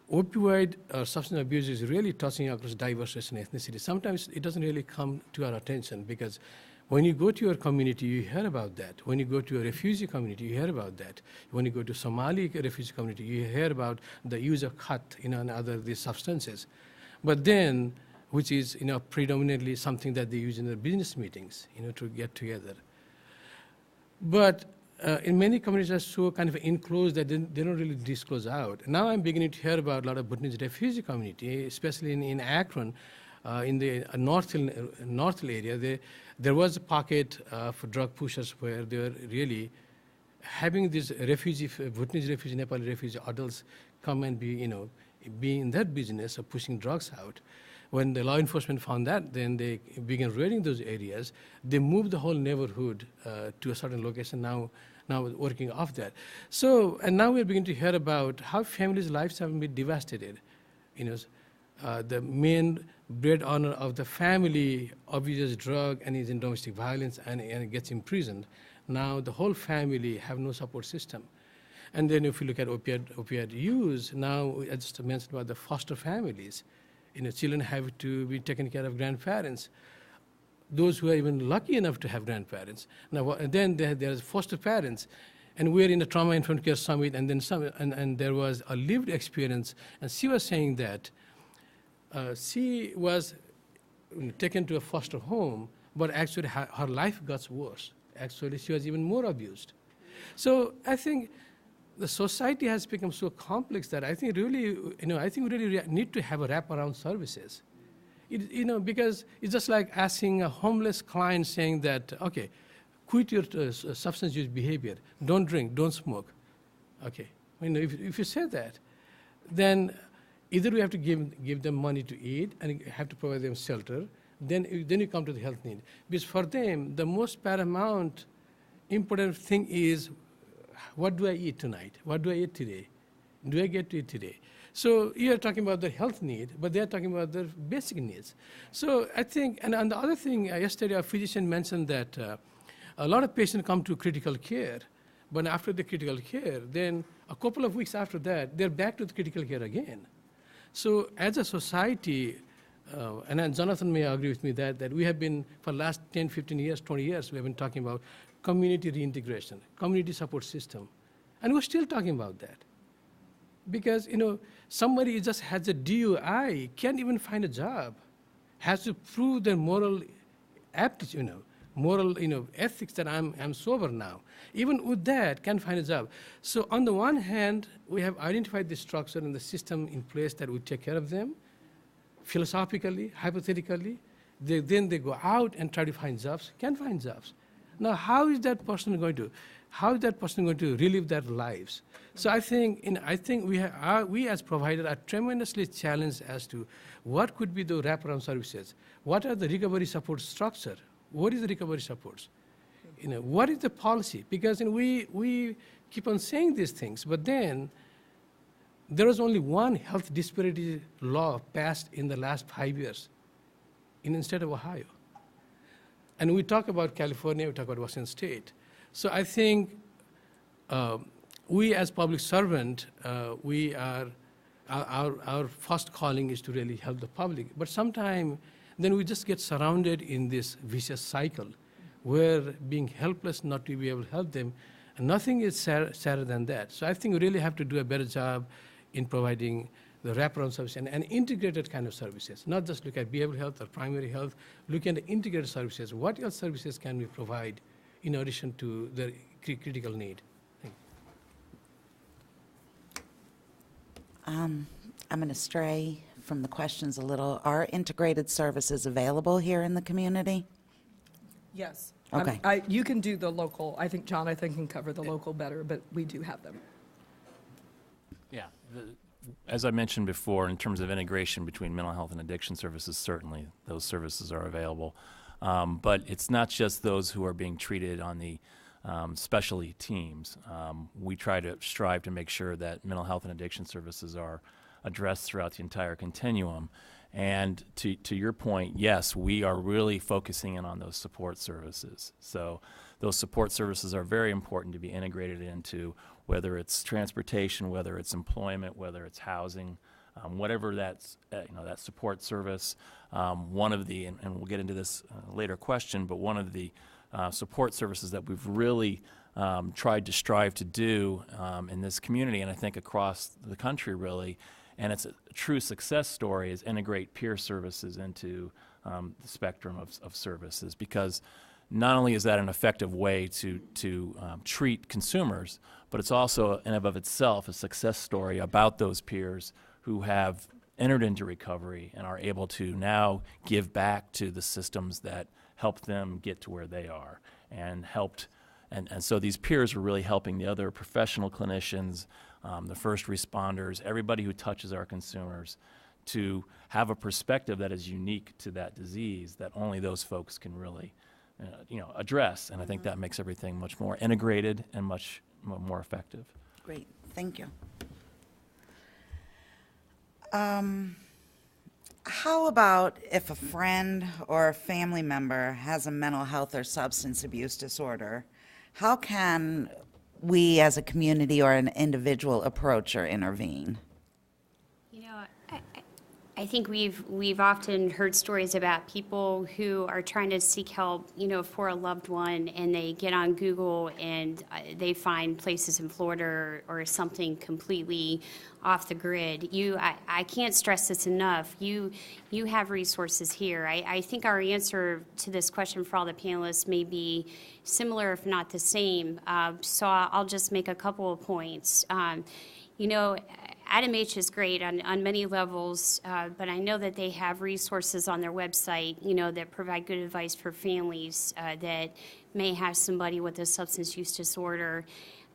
opioid or substance abuse is really touching across diverse race and ethnicity. Sometimes it doesn't really come to our attention, because when you go to your community, you hear about that. When you go to a refugee community, you hear about that. When you go to Somali refugee community, you hear about the use of khat, and other these substances. But then, which is, predominantly something that they use in their business meetings, to get together. But in many communities are so kind of enclosed that they don't really disclose out. Now I'm beginning to hear about a lot of Bhutanese refugee community, especially in Akron, in the North Hill area. There was a pocket for drug pushers where they were really having these Bhutanese refugee, Nepali refugee adults come and be in that business of pushing drugs out. When the law enforcement found that, then they began raiding those areas. They moved the whole neighborhood to a certain location, now working off that. So, and now we're beginning to hear about how families' lives have been devastated. The main breadwinner of the family abuses drug and is in domestic violence and gets imprisoned. Now the whole family have no support system. And then if you look at opioid use, now I just mentioned about the foster families. Children have to be taken care of grandparents. Those who are even lucky enough to have grandparents. Now, and then there's foster parents. And we're in the Trauma Informed Care Summit, and then and there was a lived experience, and she was saying that she was taken to a foster home, but actually her life got worse. Actually, she was even more abused. So I think the society has become so complex that I think really, we really need to have a wraparound services. Because it's just like asking a homeless client saying that, okay, quit your substance use behavior, don't drink, don't smoke. Okay, if you say that, then either we have to give them money to eat and have to provide them shelter, then you come to the health need. Because for them, the most paramount important thing is, what do I eat tonight? What do I eat today? Do I get to eat today? So you are talking about the health need, but they are talking about their basic needs. So I think, and the other thing, yesterday a physician mentioned that a lot of patients come to critical care, but after the critical care, then a couple of weeks after that, they're back to the critical care again. So as a society, and Jonathan may agree with me that we have been, for the last 10, 15 years, 20 years, we have been talking about community reintegration, community support system. And we're still talking about that. Because, somebody just has a DUI, can't even find a job, has to prove their moral aptitude, moral, ethics that I'm sober now. Even with that, can't find a job. So on the one hand, we have identified the structure and the system in place that would take care of them, philosophically, hypothetically. Then they go out and try to find jobs, can't find jobs. Now, how is that person going to relive their lives? So I think we as providers are tremendously challenged as to what could be the wraparound services. What are the recovery support structure? What is the recovery supports? What is the policy? Because we keep on saying these things, but then there was only one health disparity law passed in the last 5 years in the state of Ohio. And we talk about California, we talk about Washington State. So I think we as public servant, our first calling is to really help the public. But sometimes then we just get surrounded in this vicious cycle where being helpless not to be able to help them, and nothing is sadder than that. So I think we really have to do a better job in providing the wraparound service and integrated kind of services, not just look at behavioral health or primary health, look at the integrated services. What else services can we provide in addition to the critical need? I'm going to stray from the questions a little. Are integrated services available here in the community? Yes. Okay. You can do the local, I think Jonathan can cover the local better, but we do have them. Yeah. As I mentioned before, in terms of integration between mental health and addiction services, certainly those services are available. But it's not just those who are being treated on the specialty teams. We try to strive to make sure that mental health and addiction services are addressed throughout the entire continuum. And to your point, yes, we are really focusing in on those support services. So those support services are very important to be integrated into, whether it's transportation, whether it's employment, whether it's housing, whatever that's, that support service. One of the, and we'll get into this later question, but one of the support services that we've really tried to strive to do in this community, and I think across the country really, and it's a true success story, is integrate peer services into the spectrum of services, because not only is that an effective way to treat consumers, but it's also in and of itself a success story about those peers who have entered into recovery and are able to now give back to the systems that helped them get to where they are and helped. And so these peers are really helping the other professional clinicians, the first responders, everybody who touches our consumers, to have a perspective that is unique to that disease that only those folks can really address. And I think that makes everything much more integrated and much more effective. Great, thank you. How about if a friend or a family member has a mental health or substance abuse disorder? How can we as a community or an individual approach or intervene? I think we've often heard stories about people who are trying to seek help, for a loved one, and they get on Google and they find places in Florida or something completely off the grid. I can't stress this enough. You have resources here. I think our answer to this question for all the panelists may be similar, if not the same. So I'll just make a couple of points. Adam H. is great on many levels, but I know that they have resources on their website, that provide good advice for families that may have somebody with a substance use disorder.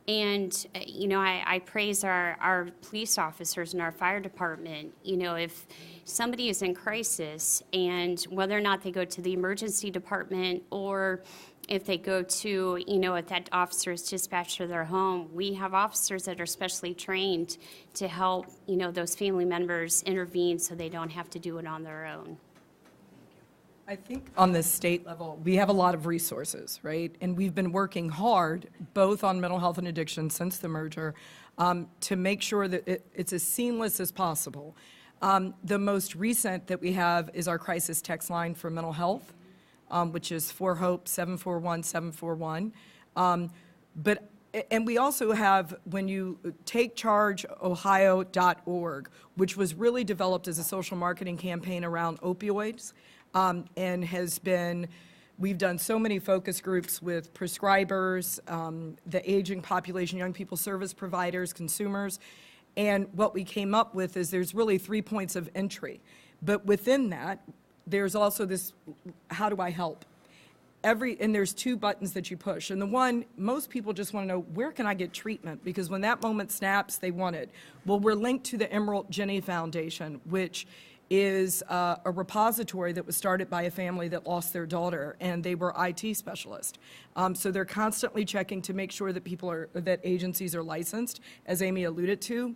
And, I praise our police officers and our fire department. If somebody is in crisis, and whether or not they go to the emergency department or if they go to, if that officer is dispatched to their home, we have officers that are specially trained to help, those family members intervene so they don't have to do it on their own. I think on the state level, we have a lot of resources, right? And we've been working hard, both on mental health and addiction since the merger, to make sure that it's as seamless as possible. The most recent that we have is our crisis text line for mental health, which is 4HOPE 741-741. And we also have, when you takechargeohio.org, which was really developed as a social marketing campaign around opioids, and we've done so many focus groups with prescribers, the aging population, young people service providers, consumers, and what we came up with is there's really 3 points of entry. But within that, there's also this, how do I help? And there's 2 buttons that you push. And the one, most people just want to know, where can I get treatment? Because when that moment snaps, they want it. Well, we're linked to the Emerald Jenny Foundation, which is a repository that was started by a family that lost their daughter, and they were IT specialists. So they're constantly checking to make sure that that agencies are licensed, as Amy alluded to.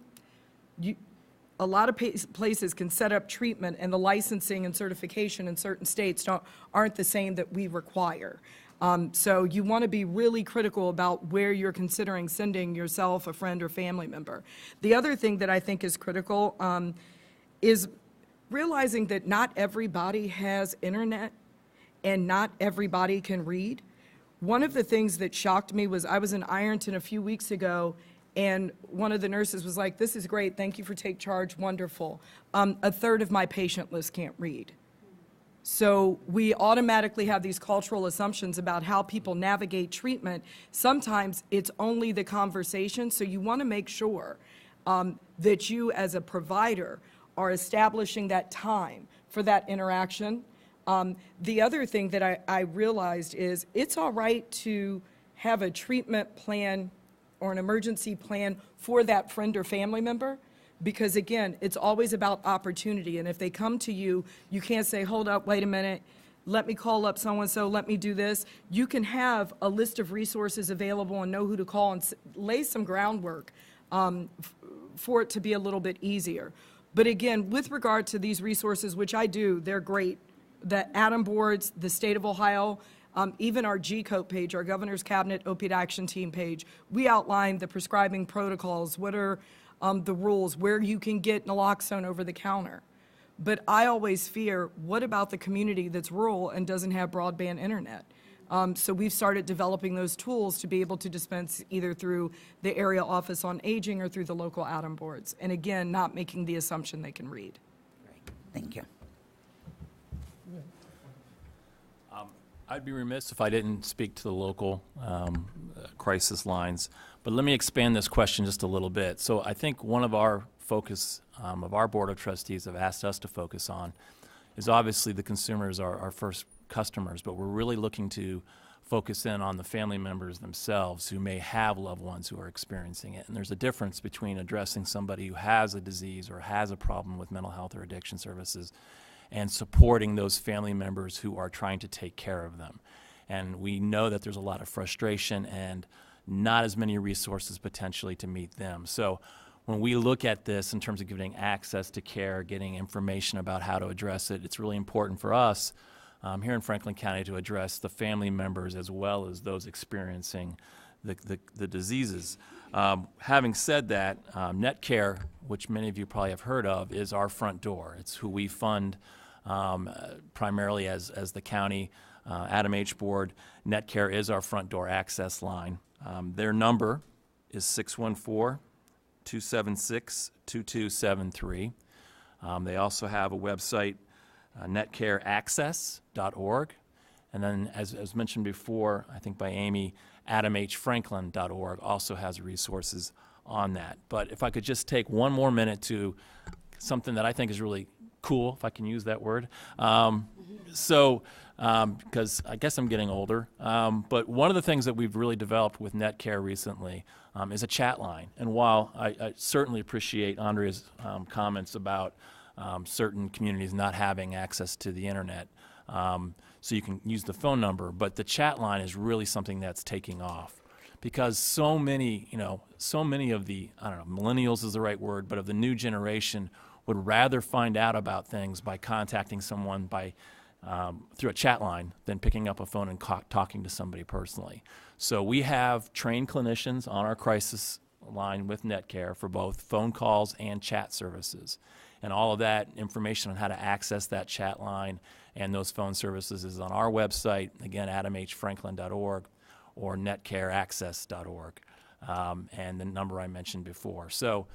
a lot of places can set up treatment, and the licensing and certification in certain states aren't the same that we require. So you want to be really critical about where you're considering sending yourself, a friend, or family member. The other thing that I think is critical is realizing that not everybody has internet and not everybody can read. One of the things that shocked me was I was in Ironton a few weeks ago, and one of the nurses was like, "This is great, thank you for take charge, wonderful. A third of my patient list can't read." So we automatically have these cultural assumptions about how people navigate treatment. Sometimes it's only the conversation, so you want to make sure that you as a provider are establishing that time for that interaction. The other thing that I realized is it's all right to have a treatment plan or an emergency plan for that friend or family member, because again, it's always about opportunity. And if they come to you, you can't say, "Hold up, wait a minute, let me call up so-and-so, let me do this." You can have a list of resources available and know who to call and lay some groundwork for it to be a little bit easier. But again, with regard to these resources, which I do, they're great. The ATOM boards, the state of Ohio, even our G-COPE page, our Governor's Cabinet Opiate Action Team page, we outline the prescribing protocols, what are the rules, where you can get naloxone over the counter. But I always fear, what about the community that's rural and doesn't have broadband internet? So we've started developing those tools to be able to dispense either through the area office on aging or through the local ATOM boards. And again, not making the assumption they can read. Thank you. I'd be remiss if I didn't speak to the local crisis lines, but let me expand this question just a little bit. So I think one of our focus of our Board of Trustees have asked us to focus on is obviously the consumers are our first customers, but we're really looking to focus in on the family members themselves who may have loved ones who are experiencing it. And there's a difference between addressing somebody who has a disease or has a problem with mental health or addiction services and supporting those family members who are trying to take care of them. And we know that there's a lot of frustration and not as many resources potentially to meet them. So when we look at this in terms of giving access to care, getting information about how to address it, it's really important for us here in Franklin County to address the family members as well as those experiencing the diseases. Having said that, NetCare, which many of you probably have heard of, is our front door. It's who we fund primarily as the county ATOM H board. NetCare is our front door access line. Their number is 614-276-2273. They also have a website, netcareaccess.org. And then, as mentioned before, I think by Amy, atomhfranklin.org also has resources on that. But if I could just take one more minute to something that I think is really cool, if I can use that word. Because I guess I'm getting older, but one of the things that we've really developed with NetCare recently is a chat line. And while I certainly appreciate Andrea's comments about certain communities not having access to the internet, so you can use the phone number, but the chat line is really something that's taking off. Because so many of the, I don't know, millennials is the right word, but of the new generation would rather find out about things by contacting someone through a chat line than picking up a phone and talking to somebody personally. So we have trained clinicians on our crisis line with NetCare for both phone calls and chat services. And all of that information on how to access that chat line and those phone services is on our website, again, atomhfranklin.org or netcareaccess.org, and the number I mentioned before. So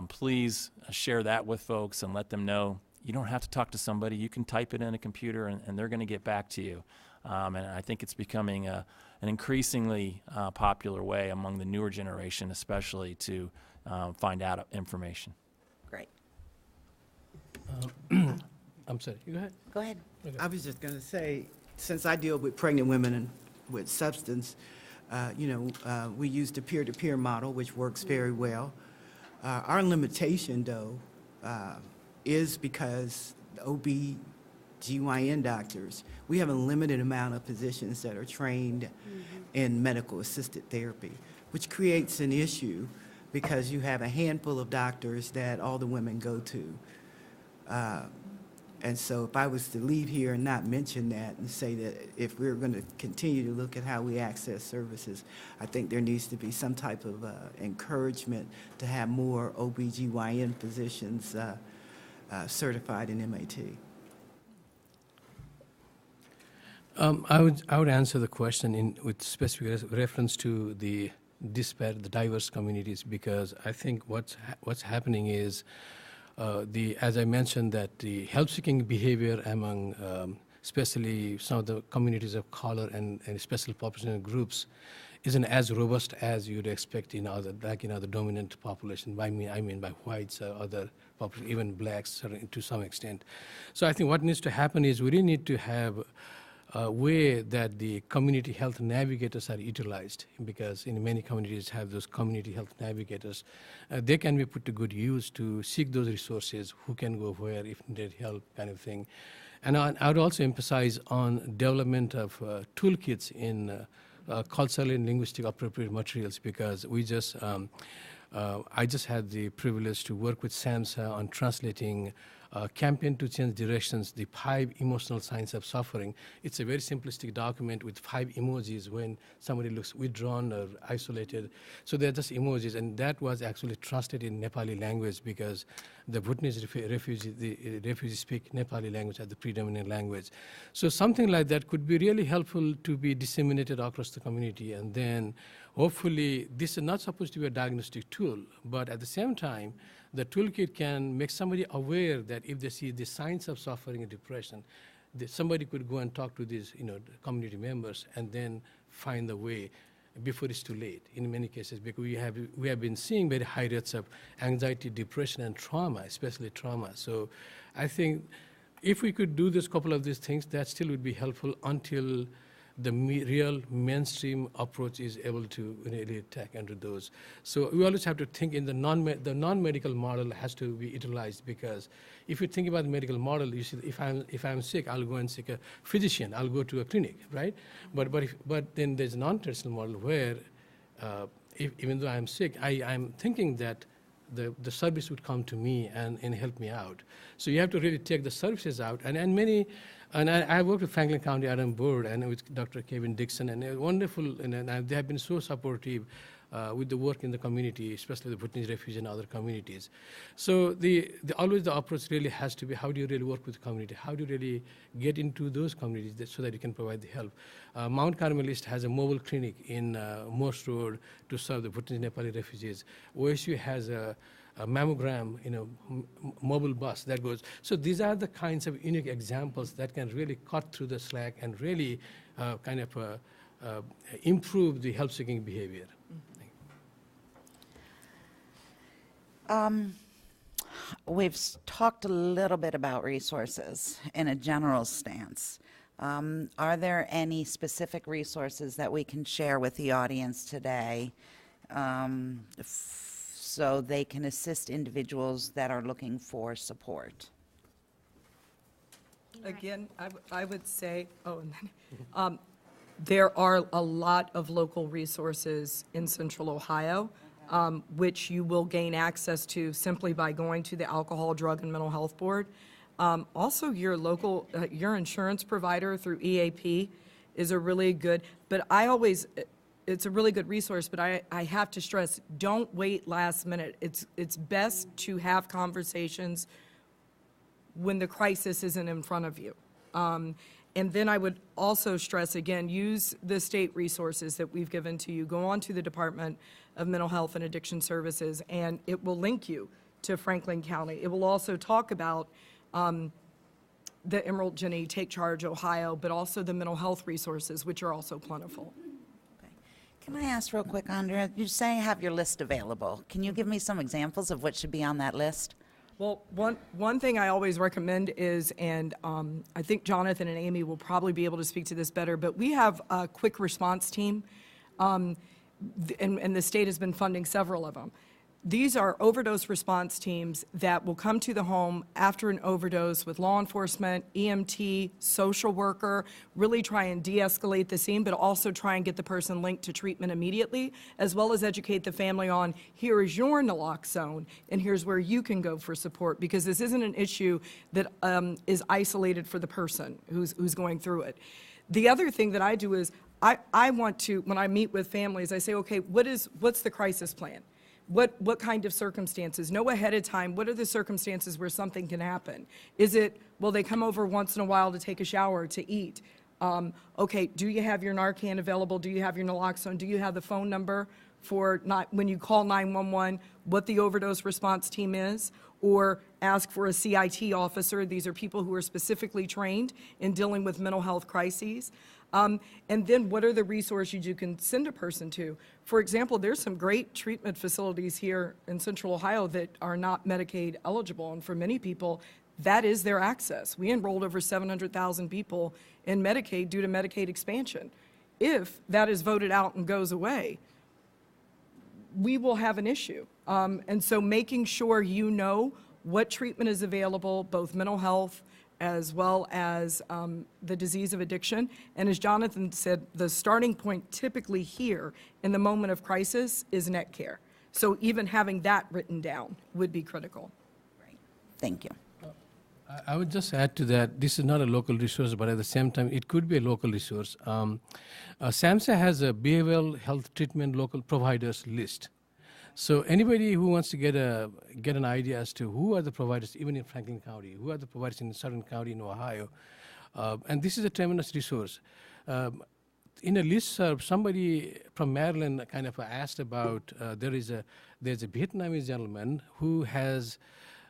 please share that with folks and let them know you don't have to talk to somebody. You can type it in a computer and they're going to get back to you. And I think it's becoming an increasingly popular way among the newer generation, especially to find out information. Great. I'm sorry, you go ahead. Go ahead. I was just going to say, since I deal with pregnant women and with substance, we use the peer-to-peer model, which works very well. Our limitation, though, is because the OB/GYN doctors, we have a limited amount of physicians that are trained in medical-assisted therapy, which creates an issue because you have a handful of doctors that all the women go to. And so if I was to leave here and not mention that and say that if we're going to continue to look at how we access services, I think there needs to be some type of encouragement to have more OBGYN physicians certified in MAT. I would answer the question with specific reference to the disparate, the diverse communities, because I think what's happening is as I mentioned, that the help-seeking behavior among especially some of the communities of color and special population groups isn't as robust as you'd expect in other dominant population. I mean by whites or other population, even blacks to some extent. So I think what needs to happen is we really need to have a way that the community health navigators are utilized, because in many communities have those community health navigators. They can be put to good use to seek those resources, who can go where if needed help, kind of thing. And I would also emphasize on development of toolkits in culturally and linguistic appropriate materials, because I just had the privilege to work with SAMHSA on translating Campaign to Change Directions, the 5 emotional signs of suffering. It's a very simplistic document with 5 emojis when somebody looks withdrawn or isolated. So they're just emojis, and that was actually translated in Nepali language, because the Bhutanese refugees speak Nepali language as the predominant language. So something like that could be really helpful to be disseminated across the community, and then hopefully this is not supposed to be a diagnostic tool, but at the same time, the toolkit can make somebody aware that if they see the signs of suffering and depression, that somebody could go and talk to these community members and then find the way before it's too late in many cases, because we have been seeing very high rates of anxiety, depression, and trauma, especially trauma. So I think if we could do this couple of these things, that still would be helpful until the real mainstream approach is able to really attack into those. So we always have to think in the non-medical model has to be utilized, because if you think about the medical model, you see, if I'm sick, I'll go and seek a physician, I'll go to a clinic, right? But then there's a non-traditional model where even though I'm sick, I'm thinking that the service would come to me and help me out. So you have to really take the services out, and I worked with Franklin County Adam Board and with Dr. Kevin Dixon, and they're wonderful, and they have been so supportive with the work in the community, especially the Bhutanese refugees and other communities. So always the approach really has to be, how do you really work with the community? How do you really get into those communities so that you can provide the help? Mount Carmelist has a mobile clinic in Morse Road to serve the Bhutanese Nepali refugees. OSU has a mammogram, mobile bus that goes. So these are the kinds of unique examples that can really cut through the slack and really improve the help-seeking behavior. We've talked a little bit about resources in a general stance. Are there any specific resources that we can share with the audience today so they can assist individuals that are looking for support? Again, I would say, there are a lot of local resources in Central Ohio, which you will gain access to simply by going to the Alcohol, Drug, and Mental Health Board. Also, your local, your insurance provider through EAP is a really good, it's a really good resource, but I have to stress, don't wait last minute. It's best to have conversations when the crisis isn't in front of you. And then I would also stress, again, use the state resources that we've given to you. Go on to the Department of Mental Health and Addiction Services, and it will link you to Franklin County. It will also talk about the Emerald Jenny Take Charge Ohio, but also the mental health resources, which are also plentiful. Okay. Can I ask real quick, Andrea, you say you have your list available. Can you give me some examples of what should be on that list? Well, one thing I always recommend is, and I think Jonathan and Amy will probably be able to speak to this better, but we have a quick response team, and the state has been funding several of them. These are overdose response teams that will come to the home after an overdose with law enforcement, EMT, social worker, really try and de-escalate the scene, but also try and get the person linked to treatment immediately, as well as educate the family on, here is your naloxone, and here's where you can go for support, because this isn't an issue that is isolated for the person who's going through it. The other thing that I do is, I want to, when I meet with families, I say, okay, what's the crisis plan? What kind of circumstances? Know ahead of time, what are the circumstances where something can happen? Is it, well, they come over once in a while to take a shower, to eat? Okay, do you have your Narcan available? Do you have your naloxone? Do you have the phone number for when you call 911, what the overdose response team is? Or ask for a CIT officer. These are people who are specifically trained in dealing with mental health crises. And then what are the resources you can send a person to? For example, there's some great treatment facilities here in Central Ohio that are not Medicaid eligible, and for many people, that is their access. We enrolled over 700,000 people in Medicaid due to Medicaid expansion. If that is voted out and goes away, we will have an issue. And so making sure you know what treatment is available, both mental health as well as the disease of addiction. And as Jonathan said, the starting point typically here in the moment of crisis is net care. So even having that written down would be critical. Right. Thank you. I would just add to that, this is not a local resource, but at the same time, it could be a local resource. SAMHSA has a behavioral health treatment local providers list. So anybody who wants to get an idea as to who are the providers, even in Franklin County, who are the providers in Southern County in Ohio, and this is a tremendous resource. In a listserv, somebody from Maryland kind of asked about there's a Vietnamese gentleman who has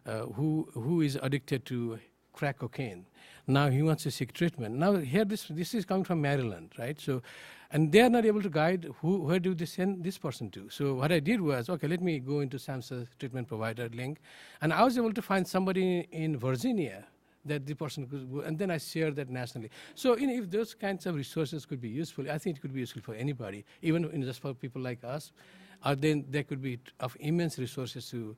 who is addicted to crack cocaine. Now he wants to seek treatment. Now here this is coming from Maryland, right? So, and they are not able to guide where do they send this person to. So what I did was, okay, let me go into SAMHSA treatment provider link, and I was able to find somebody in Virginia that the person could, and then I shared that nationally. So if those kinds of resources could be useful, I think it could be useful for anybody, even just for people like us. Then there could be of immense resources to.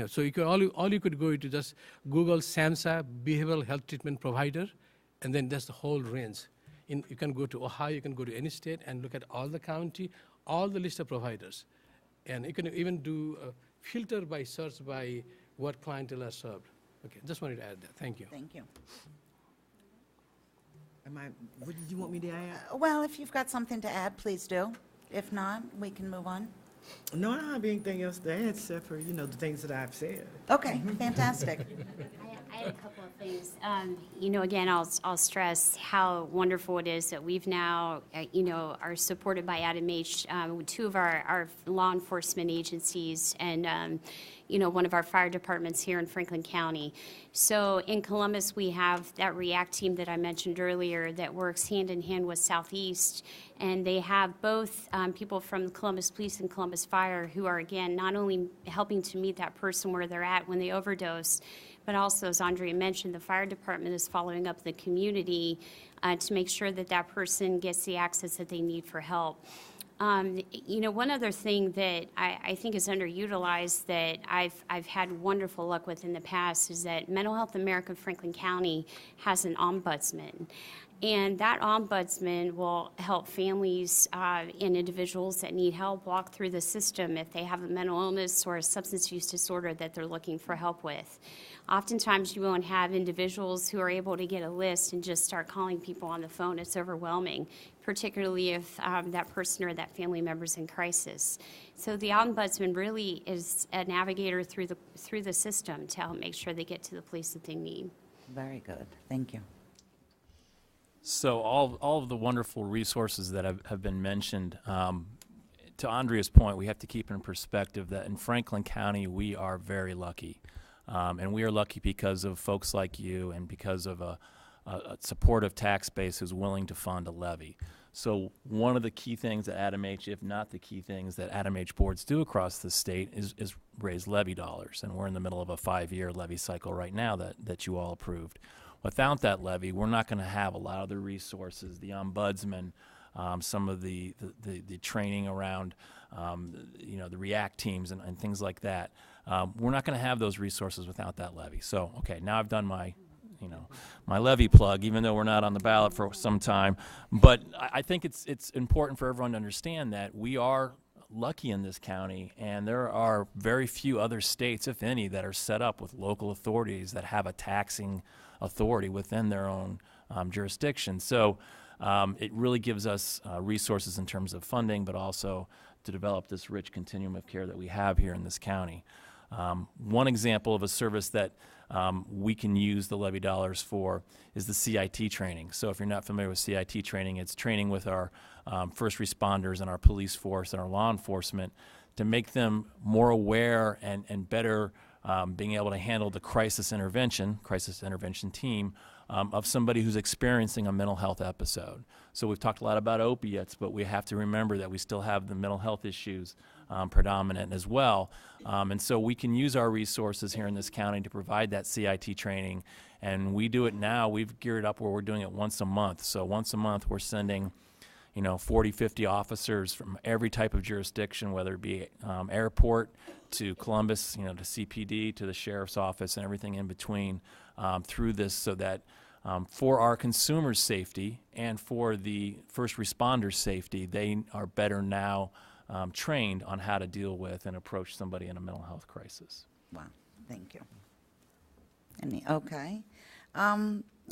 So you could all you could go to just Google SAMHSA behavioral health treatment provider, and then that's the whole range. You can go to Ohio, you can go to any state and look at all the county, all the list of providers, and you can even do a filter by search by what clientele are served. Okay, just wanted to add that. Thank you. Thank you. What did you want me to add? Well, if you've got something to add, please do. If not, we can move on. No, I don't have anything else to add except for, the things that I've said. Okay, fantastic. I had a couple of things. Again, I'll stress how wonderful it is that we've now, are supported by AdamH, two of our law enforcement agencies, and one of our fire departments here in Franklin County. So in Columbus, we have that REACT team that I mentioned earlier that works hand in hand with Southeast, and they have both people from Columbus Police and Columbus Fire who are, again, not only helping to meet that person where they're at when they overdose, but also, as Andrea mentioned, the fire department is following up the community to make sure that that person gets the access that they need for help. One other thing that I think is underutilized that I've had wonderful luck with in the past is that Mental Health America Franklin County has an ombudsman. And that ombudsman will help families and individuals that need help walk through the system if they have a mental illness or a substance use disorder that they're looking for help with. Oftentimes you won't have individuals who are able to get a list and just start calling people on the phone. It's overwhelming, particularly if that person or that family member is in crisis. So the ombudsman really is a navigator through the system to help make sure they get to the place that they need. Very good. Thank you. So all of the wonderful resources that have been mentioned, to Andrea's point, we have to keep in perspective that in Franklin County, we are very lucky. And we are lucky because of folks like you and because of a supportive tax base who's willing to fund a levy. So one of the key things that AdamH, if not the key things that AdamH boards do across the state is raise levy dollars. And we're in the middle of a 5-year levy cycle right now that you all approved. Without that levy, we're not going to have a lot of the resources, the ombudsman, some of the training around, the REACT teams and things like that. We're not going to have those resources without that levy. So, okay, now I've done my levy plug, even though we're not on the ballot for some time. But I think it's important for everyone to understand that we are lucky in this county, and there are very few other states, if any, that are set up with local authorities that have a taxing authority within their own jurisdiction. So it really gives us resources in terms of funding, but also to develop this rich continuum of care that we have here in this county. One example of a service that we can use the levy dollars for is the CIT training. So if you're not familiar with CIT training, it's training with our first responders and our police force and our law enforcement to make them more aware and better being able to handle the crisis intervention team of somebody who's experiencing a mental health episode. So we've talked a lot about opiates, but we have to remember that we still have the mental health issues predominant as well. And so we can use our resources here in this county to provide that CIT training. And we do it now. We've geared up where we're doing it once a month. So once a month we're sending 40, 50 officers from every type of jurisdiction, whether it be airport to Columbus, to CPD, to the sheriff's office and everything in between through this, so that for our consumers' safety and for the first responders' safety, they are better now trained on how to deal with and approach somebody in a mental health crisis. Wow, thank you. Okay.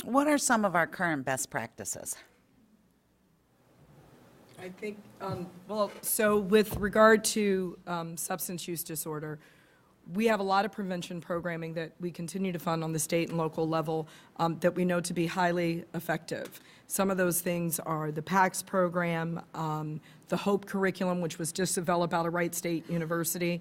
What are some of our current best practices? I think, so with regard to substance use disorder, we have a lot of prevention programming that we continue to fund on the state and local level that we know to be highly effective. Some of those things are the PACS program, the HOPE curriculum, which was just developed out of Wright State University.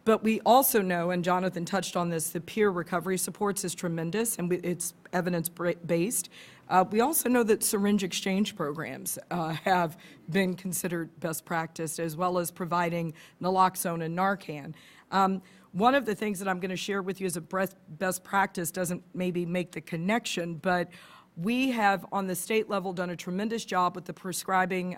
But we also know, and Jonathan touched on this, the peer recovery supports is tremendous, and it's evidence-based. We also know that syringe exchange programs have been considered best practice, as well as providing naloxone and Narcan. One of the things that I'm going to share with you as a best practice doesn't maybe make the connection, but we have on the state level done a tremendous job with the prescribing,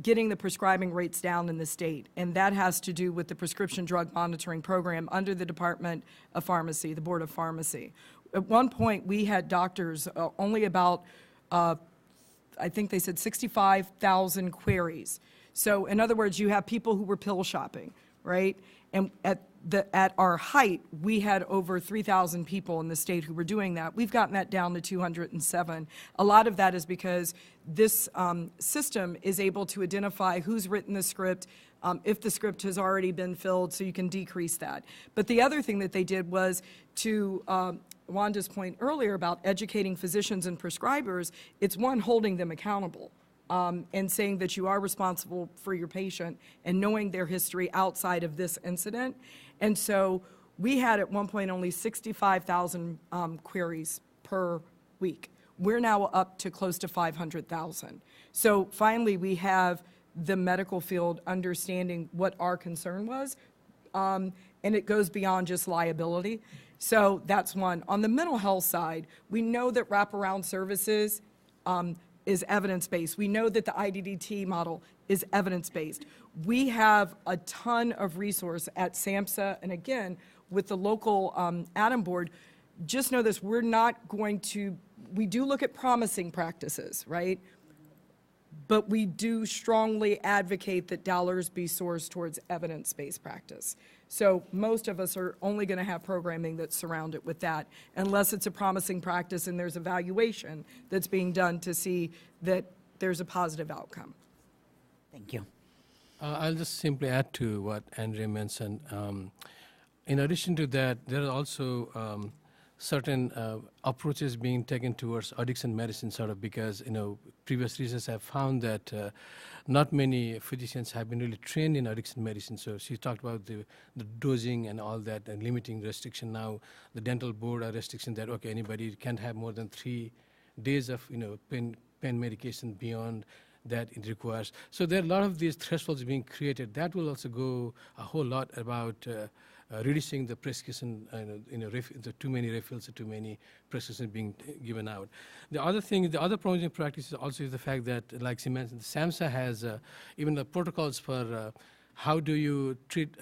getting the prescribing rates down in the state, and that has to do with the prescription drug monitoring program under the Department of Pharmacy, the Board of Pharmacy. At one point, we had doctors, only about, I think they said 65,000 queries. So in other words, you have people who were pill shopping, right? And at our height, we had over 3,000 people in the state who were doing that. We've gotten that down to 207. A lot of that is because this system is able to identify who's written the script, if the script has already been filled, so you can decrease that. But the other thing that they did was to Wanda's point earlier about educating physicians and prescribers, it's one, holding them accountable. And saying that you are responsible for your patient and knowing their history outside of this incident. And so we had at one point only 65,000 queries per week. We're now up to close to 500,000. So finally we have the medical field understanding what our concern was, and it goes beyond just liability. So that's one. On the mental health side, we know that wraparound services is evidence-based. We know that the IDDT model is evidence-based. We have a ton of resource at SAMHSA, and again, with the local ADAM board, just know this, we're not going to, we do look at promising practices, right? But we do strongly advocate that dollars be sourced towards evidence-based practice. So most of us are only going to have programming that's surrounded with that, unless it's a promising practice and there's evaluation that's being done to see that there's a positive outcome. Thank you. I'll just simply add to what Andrea mentioned. In addition to that, there are also certain approaches being taken towards addiction medicine, sort of, because previous research have found that not many physicians have been really trained in addiction medicine. So she talked about the dosing and all that and limiting restriction. Now the dental board are restriction that anybody can't have more than 3 days of pain medication beyond that it requires. So there are a lot of these thresholds being created. That will also go a whole lot about reducing the prescription, the too many refills, too many prescriptions being given out. The other thing, the other promising practice is also the fact that, like she mentioned, SAMHSA has even the protocols for how do you treat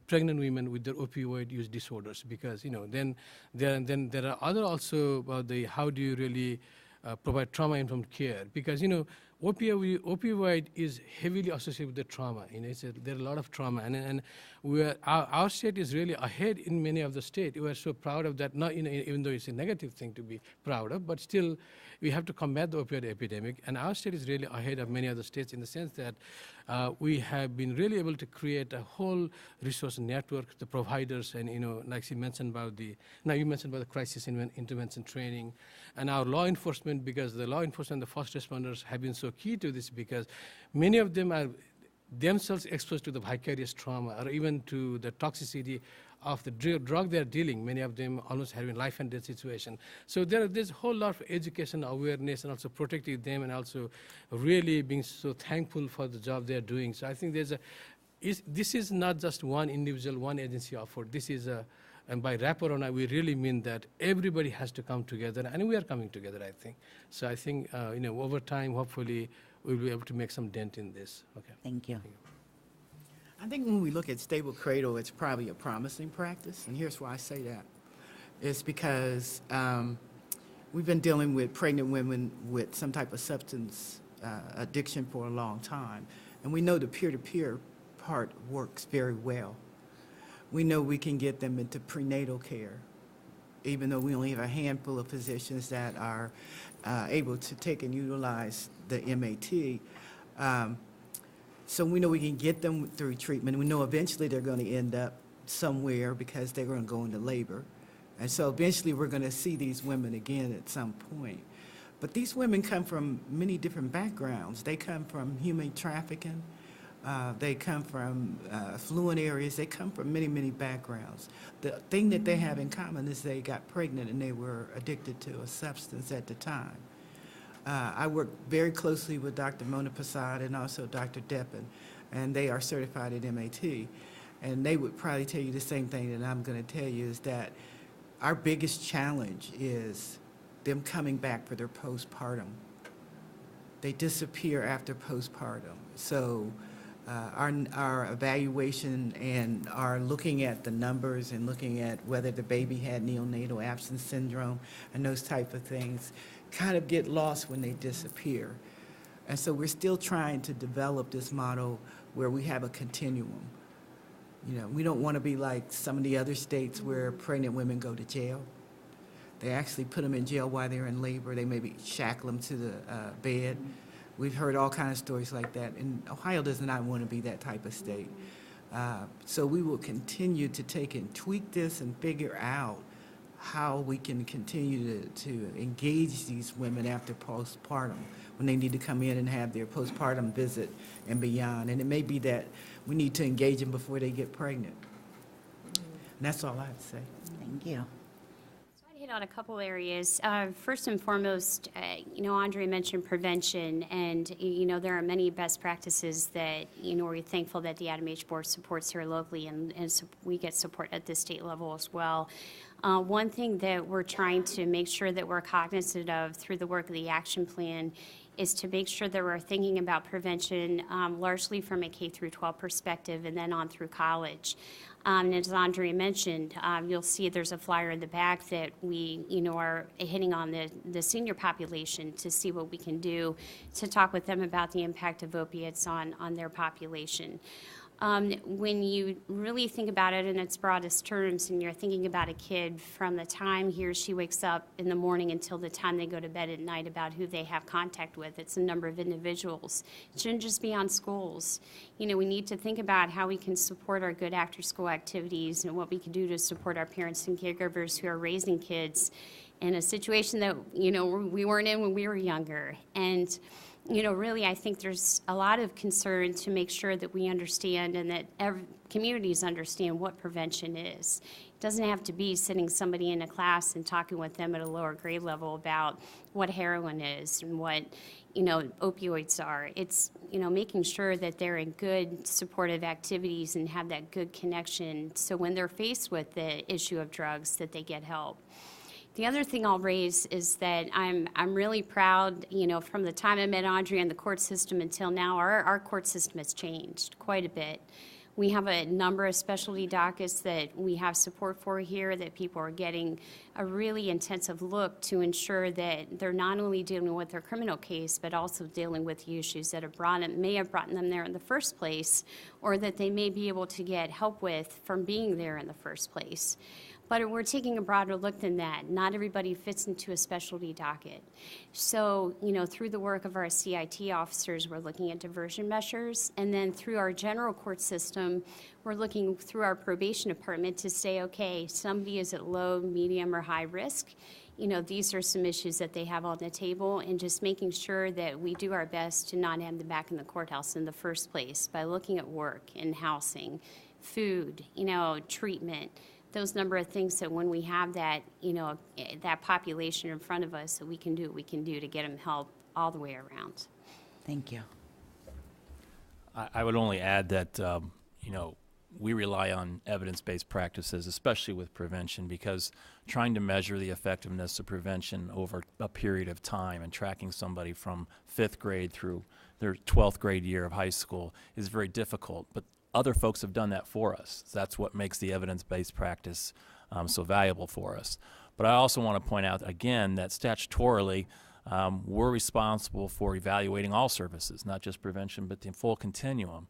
pregnant women with their opioid use disorders, because then there are other also about the how do you really provide trauma-informed care, because opioid is heavily associated with the trauma. There are a lot of trauma, and our state is really ahead in many of the states. We are so proud of that. Not even though it's a negative thing to be proud of, but still we have to combat the opioid epidemic, and our state is really ahead of many other states in the sense that we have been really able to create a whole resource network, the providers, and like you mentioned about the crisis intervention training, and our law enforcement, because the law enforcement, the first responders have been so key to this, because many of them are themselves exposed to the vicarious trauma or even to the toxicity of the drug they're dealing. Many of them almost having life and death situation. So there's a whole lot of education, awareness, and also protecting them, and also really being so thankful for the job they're doing. So I think this is not just one individual, one agency effort. This is and by wraparound, we really mean that everybody has to come together, and we are coming together, I think. So I think, over time, hopefully, we'll be able to make some dent in this. Okay. Thank you. I think when we look at stable cradle, it's probably a promising practice, and here's why I say that. It's because we've been dealing with pregnant women with some type of substance addiction for a long time, and we know the peer-to-peer part works very well. We know we can get them into prenatal care, even though we only have a handful of physicians that are able to take and utilize the MAT. So we know we can get them through treatment. We know eventually they're going to end up somewhere because they're going to go into labor. And so eventually we're going to see these women again at some point. But these women come from many different backgrounds. They come from human trafficking. They come from affluent areas. They come from many, many backgrounds. The thing that they have in common is they got pregnant and they were addicted to a substance at the time. I work very closely with Dr. Mona Prasad and also Dr. Deppen, and they are certified at MAT. And they would probably tell you the same thing that I'm going to tell you, is that our biggest challenge is them coming back for their postpartum. They disappear after postpartum. So our evaluation and our looking at the numbers and looking at whether the baby had neonatal absence syndrome and those type of things kind of get lost when they disappear. And so we're still trying to develop this model where we have a continuum. We don't want to be like some of the other states where pregnant women go to jail. They actually put them in jail while they're in labor. They maybe shackle them to the bed. We've heard all kinds of stories like that, and Ohio does not want to be that type of state. So we will continue to take and tweak this and figure out how we can continue to engage these women after postpartum, when they need to come in and have their postpartum visit and beyond. And it may be that we need to engage them before they get pregnant. And that's all I have to say. Thank you. Hit on a couple areas. First and foremost, Andre mentioned prevention, and there are many best practices that we're thankful that the ADAMH board supports here locally, and we get support at the state level as well. One thing that we're trying to make sure that we're cognizant of through the work of the action plan is to make sure that we're thinking about prevention largely from a K through 12 perspective and then on through college. And as Andre mentioned, you'll see there's a flyer in the back that we, are hitting on the senior population to see what we can do to talk with them about the impact of opiates on their population. When you really think about it in its broadest terms, and you're thinking about a kid from the time he or she wakes up in the morning until the time they go to bed at night, about who they have contact with, it's a number of individuals. It shouldn't just be on schools. We need to think about how we can support our good after-school activities and what we can do to support our parents and caregivers who are raising kids in a situation that, we weren't in when we were younger. And really, I think there's a lot of concern to make sure that we understand and that communities understand what prevention is. Doesn't have to be sitting somebody in a class and talking with them at a lower grade level about what heroin is and what, opioids are. It's, making sure that they're in good supportive activities and have that good connection, so when they're faced with the issue of drugs, that they get help. The other thing I'll raise is that I'm really proud, from the time I met Andrea in the court system until now, our court system has changed quite a bit. We have a number of specialty dockets that we have support for here, that people are getting a really intensive look to ensure that they're not only dealing with their criminal case, but also dealing with the issues that may have brought them there in the first place, or that they may be able to get help with from being there in the first place. But we're taking a broader look than that. Not everybody fits into a specialty docket. So, through the work of our CIT officers, we're looking at diversion measures. And then through our general court system, we're looking through our probation department to say, okay, somebody is at low, medium, or high risk. These are some issues that they have on the table, and just making sure that we do our best to not have them back in the courthouse in the first place by looking at work and housing, food, treatment, those number of things, that when we have that, that population in front of us, that we can do what we can do to get them help all the way around. Thank you. I would only add that, we rely on evidence-based practices, especially with prevention, because trying to measure the effectiveness of prevention over a period of time and tracking somebody from 5th grade through their 12th grade year of high school is very difficult. But other folks have done that for us. That's what makes the evidence-based practice so valuable for us. But I also want to point out again that statutorily, we're responsible for evaluating all services, not just prevention, but the full continuum.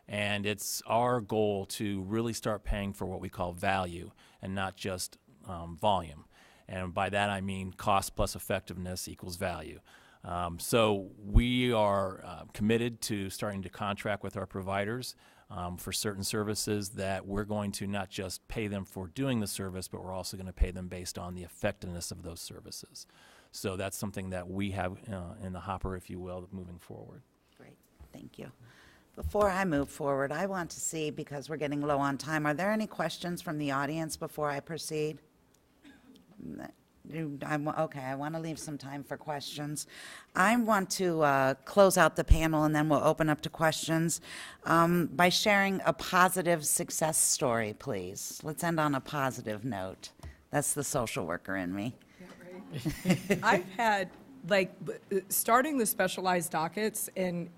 And it's our goal to really start paying for what we call value and not just volume. And by that I mean cost plus effectiveness equals value. So we are committed to starting to contract with our providers for certain services that we're going to not just pay them for doing the service, but we're also going to pay them based on the effectiveness of those services. So that's something that we have in the hopper, if you will, moving forward. Great, thank you. Before I move forward, I want to see, because we're getting low on time, are there any questions from the audience before I proceed? Okay, I want to leave some time for questions. I want to close out the panel, and then we'll open up to questions by sharing a positive success story, please. Let's end on a positive note. That's the social worker in me. Yeah, right. I've had, starting the specialized dockets, and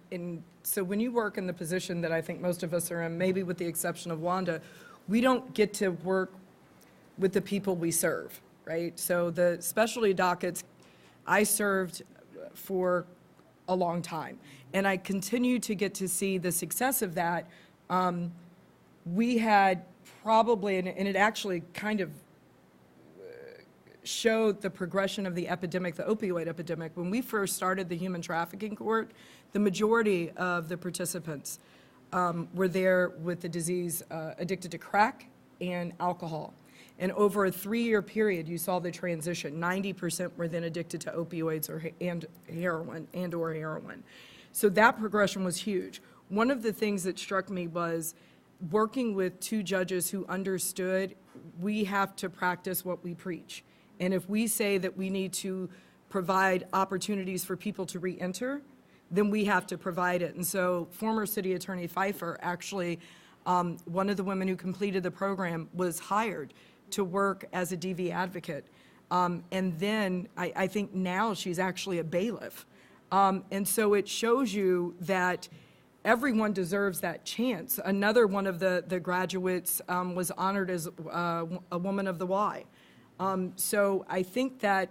so when you work in the position that I think most of us are in, maybe with the exception of Wanda, we don't get to work with the people we serve. Right? So the specialty dockets, I served for a long time, and I continue to get to see the success of that. We had probably, and it actually kind of showed the progression of the epidemic, the opioid epidemic. When we first started the human trafficking court, the majority of the participants were there with the disease addicted to crack and alcohol. And over a 3-year period, you saw the transition. 90% were then addicted to opioids or heroin. So that progression was huge. One of the things that struck me was working with 2 judges who understood we have to practice what we preach. And if we say that we need to provide opportunities for people to re-enter, then we have to provide it. And so former City Attorney Pfeiffer, actually, one of the women who completed the program, was hired to work as a DV advocate. And then I think now she's actually a bailiff. And so it shows you that everyone deserves that chance. Another one of the graduates was honored as a Woman of the Y. So I think that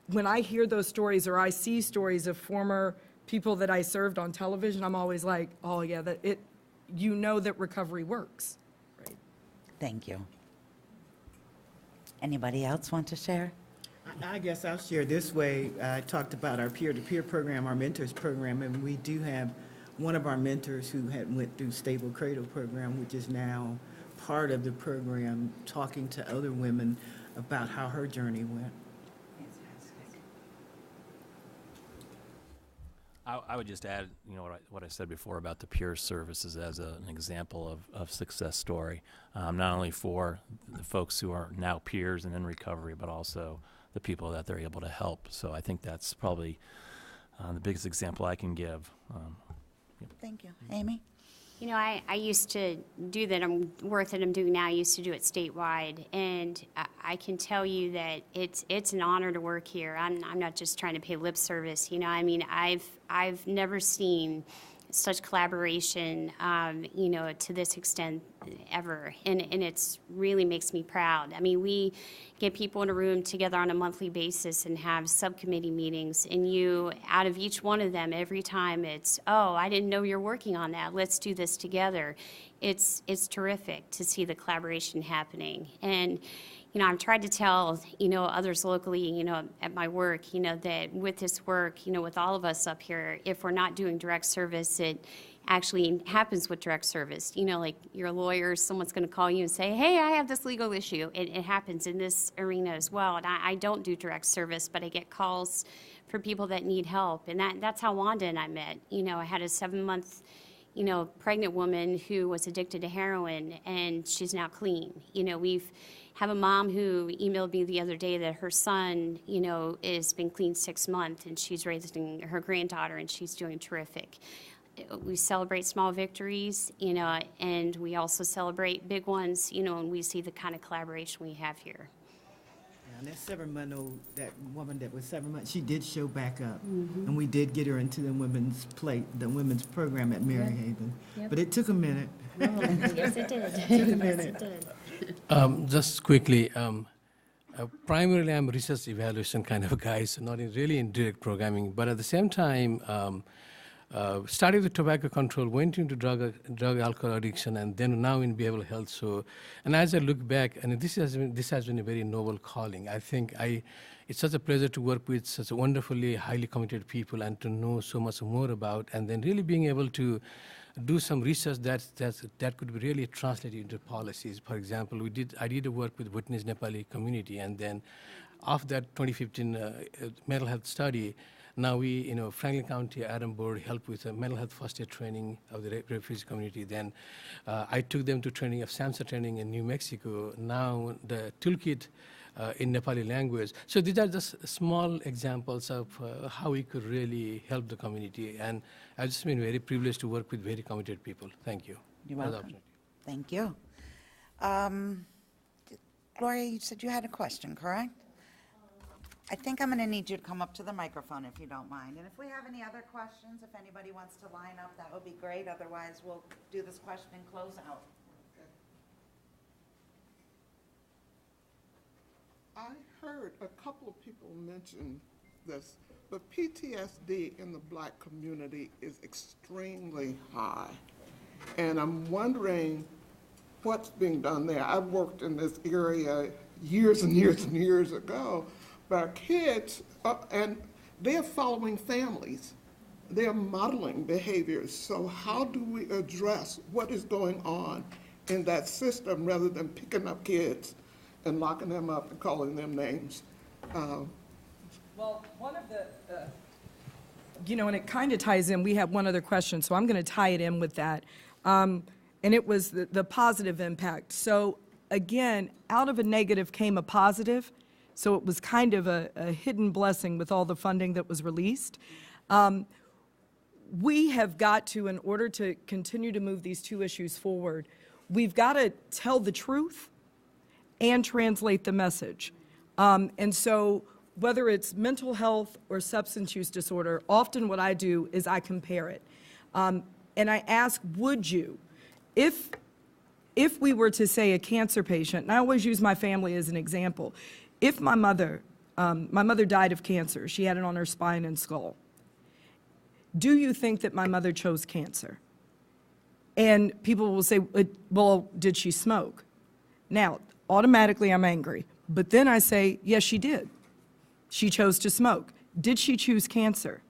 when I hear those stories, or I see stories of former people that I served on television, I'm always like, oh yeah, that recovery works. Right? Thank you. Anybody else want to share? I guess I'll share this way. I talked about our peer-to-peer program, our mentors program, and we do have one of our mentors who had went through Stable Cradle program, which is now part of the program, talking to other women about how her journey went. I would just add, you know, what I said before about the peer services as an example of success story, not only for the folks who are now peers and in recovery, but also the people that they're able to help. So I think that's probably the biggest example I can give. Thank you. Amy? You know, I used to do work that I'm doing now. I used to do it statewide, and I can tell you that it's an honor to work here. I'm not just trying to pay lip service. You know, I mean, I've never seen such collaboration, you know, to this extent ever, and it's really makes me proud. I mean, we get people in a room together on a monthly basis and have subcommittee meetings, and you, out of each one of them, every time it's, oh, I didn't know you're working on that, let's do this together. It's terrific to see the collaboration happening. And you know, I've tried to tell, you know, others locally, you know, at my work, you know, that with this work, you know, with all of us up here, if we're not doing direct service, it actually happens with direct service. You know, like you're a lawyer, someone's going to call you and say, hey, I have this legal issue. It happens in this arena as well. And I don't do direct service, but I get calls for people that need help. And that's how Wanda and I met. You know, I had a 7-month, you know, pregnant woman who was addicted to heroin, and she's now clean. You know, have a mom who emailed me the other day that her son, you know, has been clean 6 months, and she's raising her granddaughter, and she's doing terrific. We celebrate small victories, you know, and we also celebrate big ones, you know, and we see the kind of collaboration we have here. And that 7-month-old, that woman that was 7 months, she did show back up. And we did get her into the women's program at Mary Haven. Yep. But it took a minute. Yes, it did. Yes, it did. Just quickly, primarily I'm a research evaluation kind of a guy, so not really in direct programming, but at the same time, started with tobacco control, went into drug alcohol addiction, and then now in behavioral health. So, and as I look back, and this has been a very noble calling. I think it's such a pleasure to work with such wonderfully highly committed people and to know so much more about, and then really being able to do some research that could be really translated into policies. For example, I did a work with Bhutanese Nepali community, and then after that 2015 mental health study, now we, you know, Franklin County Adam Board helped with a mental health first aid training of the refugee community. Then I took them to training of SAMHSA training in New Mexico. Now the toolkit in Nepali language. So these are just small examples of how we could really help the community. And I've just been very privileged to work with very committed people. Thank you. You're for the welcome. opportunity. Thank you. Gloria, you said you had a question, correct? I think I'm going to need you to come up to the microphone if you don't mind. And if we have any other questions, if anybody wants to line up, that would be great. Otherwise, we'll do this question and close out. I heard a couple of people mention this, but PTSD in the Black community is extremely high. And I'm wondering what's being done there. I worked in this area years and years and years ago, but our kids, and they're following families. They're modeling behaviors. So how do we address what is going on in that system rather than picking up kids and locking them up and calling them names? Well, one of the, you know, and it kind of ties in, we have one other question, so I'm going to tie it in with that. And it was the positive impact. So again, out of a negative came a positive. So it was kind of a hidden blessing with all the funding that was released. We have got to, in order to continue to move these two issues forward, we've got to tell the truth and translate the message. And so whether it's mental health or substance use disorder, often what I do is I compare it. And I ask, would you, if we were to say a cancer patient, and I always use my family as an example, if my mother died of cancer, she had it on her spine and skull, do you think that my mother chose cancer? And people will say, well, did she smoke? Now, automatically I'm angry. But then I say, yes, she did. She chose to smoke. Did she choose cancer?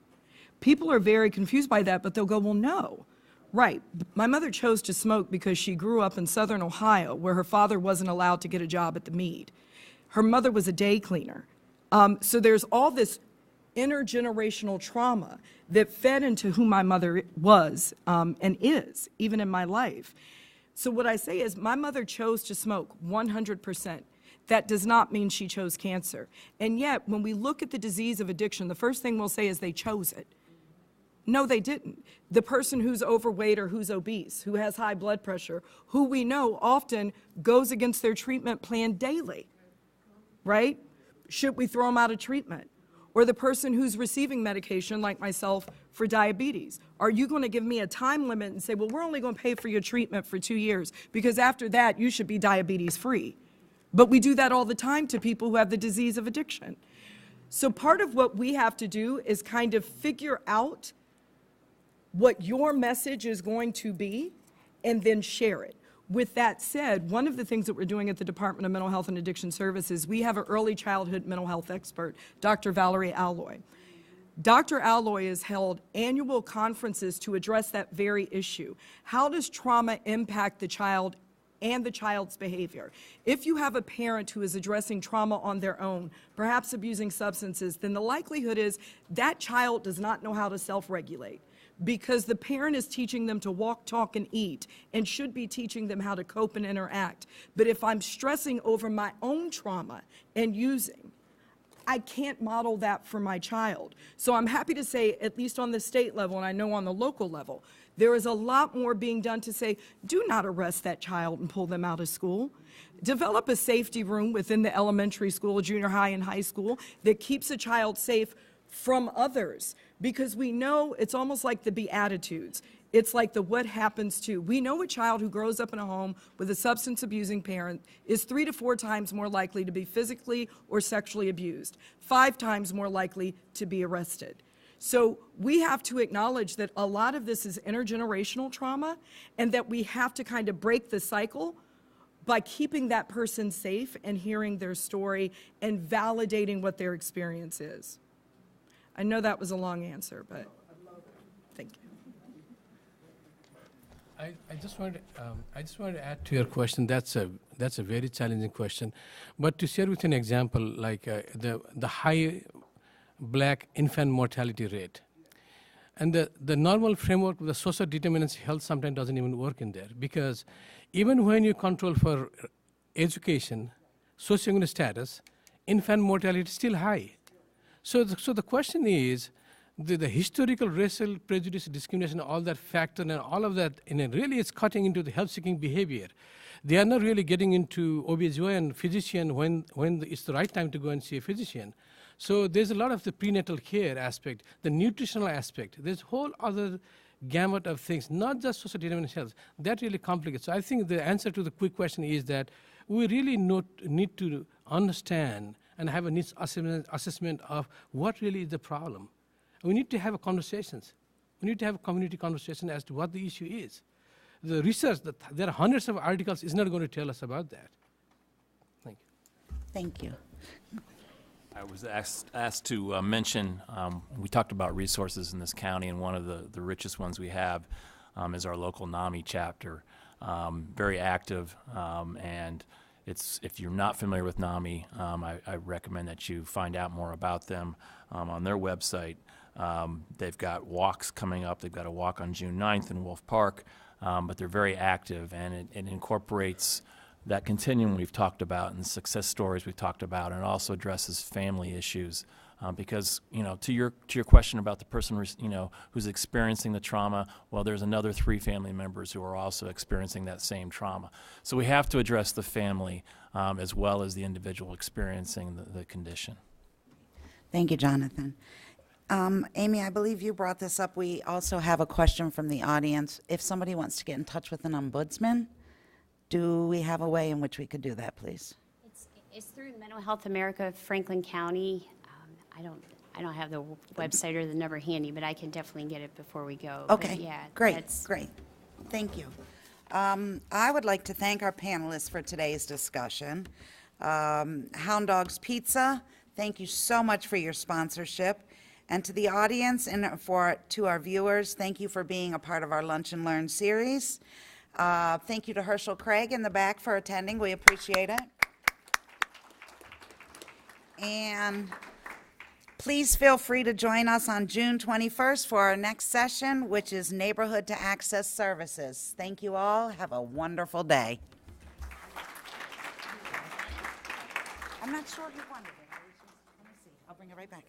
People are very confused by that, but they'll go, well, no. Right, my mother chose to smoke because she grew up in southern Ohio where her father wasn't allowed to get a job at the Mead. Her mother was a day cleaner. So there's all this intergenerational trauma that fed into who my mother was and is, even in my life. So what I say is my mother chose to smoke 100%. That does not mean she chose cancer. And yet, when we look at the disease of addiction, the first thing we'll say is they chose it. No, they didn't. The person who's overweight or who's obese, who has high blood pressure, who we know often goes against their treatment plan daily, right? Should we throw them out of treatment? Or the person who's receiving medication, like myself, for diabetes. Are you going to give me a time limit and say, well, we're only going to pay for your treatment for 2 years, because after that, you should be diabetes-free? But we do that all the time to people who have the disease of addiction. So part of what we have to do is kind of figure out what your message is going to be and then share it. With that said, one of the things that we're doing at the Department of Mental Health and Addiction Services, we have an early childhood mental health expert, Dr. Valerie Alloy. Dr. Alloy has held annual conferences to address that very issue. How does trauma impact the child and the child's behavior? If you have a parent who is addressing trauma on their own, perhaps abusing substances, then the likelihood is that child does not know how to self-regulate, because the parent is teaching them to walk, talk, and eat, and should be teaching them how to cope and interact. But if I'm stressing over my own trauma and using, I can't model that for my child. So I'm happy to say, at least on the state level, and I know on the local level, there is a lot more being done to say, do not arrest that child and pull them out of school. Develop a safety room within the elementary school, junior high, and high school that keeps a child safe from others, because we know it's almost like the Beatitudes. It's like the what happens to. We know a child who grows up in a home with a substance abusing parent is 3 to 4 times more likely to be physically or sexually abused, 5 times more likely to be arrested. So we have to acknowledge that a lot of this is intergenerational trauma, and that we have to kind of break the cycle by keeping that person safe and hearing their story and validating what their experience is. I know that was a long answer, but thank you. I just wanted to add to your question. That's a very challenging question, but to share with you an example, like the high black infant mortality rate, and the normal framework of the social determinants of health sometimes doesn't even work in there, because even when you control for education, socioeconomic status, infant mortality is still high. So the question is, the historical racial prejudice, discrimination, all that factor and all of that, and really it's cutting into the health-seeking behavior. They are not really getting into OB/GYN physician when it's the right time to go and see a physician. So there's a lot of the prenatal care aspect, the nutritional aspect. There's a whole other gamut of things, not just social determinants of health. That really complicates. So I think the answer to the quick question is that we really need to understand and have a needs assessment of what really is the problem. We need to have conversations. We need to have a community conversation as to what the issue is. The research, there are hundreds of articles, is not going to tell us about that. Thank you. Thank you. I was asked to mention, we talked about resources in this county, and one of the richest ones we have is our local NAMI chapter. Very active, and if you're not familiar with NAMI, I recommend that you find out more about them on their website. They've got walks coming up. They've got a walk on June 9th in Wolf Park, but they're very active, and it incorporates that continuum we've talked about and success stories we've talked about, and it also addresses family issues. Because, to your question about the person, who's experiencing the trauma, well, there's another 3 family members who are also experiencing that same trauma. So we have to address the family as well as the individual experiencing the condition. Thank you, Jonathan. Amy, I believe you brought this up. We also have a question from the audience. If somebody wants to get in touch with an ombudsman, do we have a way in which we could do that, please? It's through Mental Health America, Franklin County. I don't have the website or the number handy, but I can definitely get it before we go. Okay, but yeah, great. Thank you. I would like to thank our panelists for today's discussion. Hound Dogs Pizza, thank you so much for your sponsorship. And to the audience and to our viewers, thank you for being a part of our Lunch and Learn series. Thank you to Herschel Craig in the back for attending. We appreciate it. And Please feel free to join us on June 21st for our next session, which is Neighborhood to Access Services. Thank you all. Have a wonderful day. I'm not sure who wanted it. Let me see. I'll bring it right back.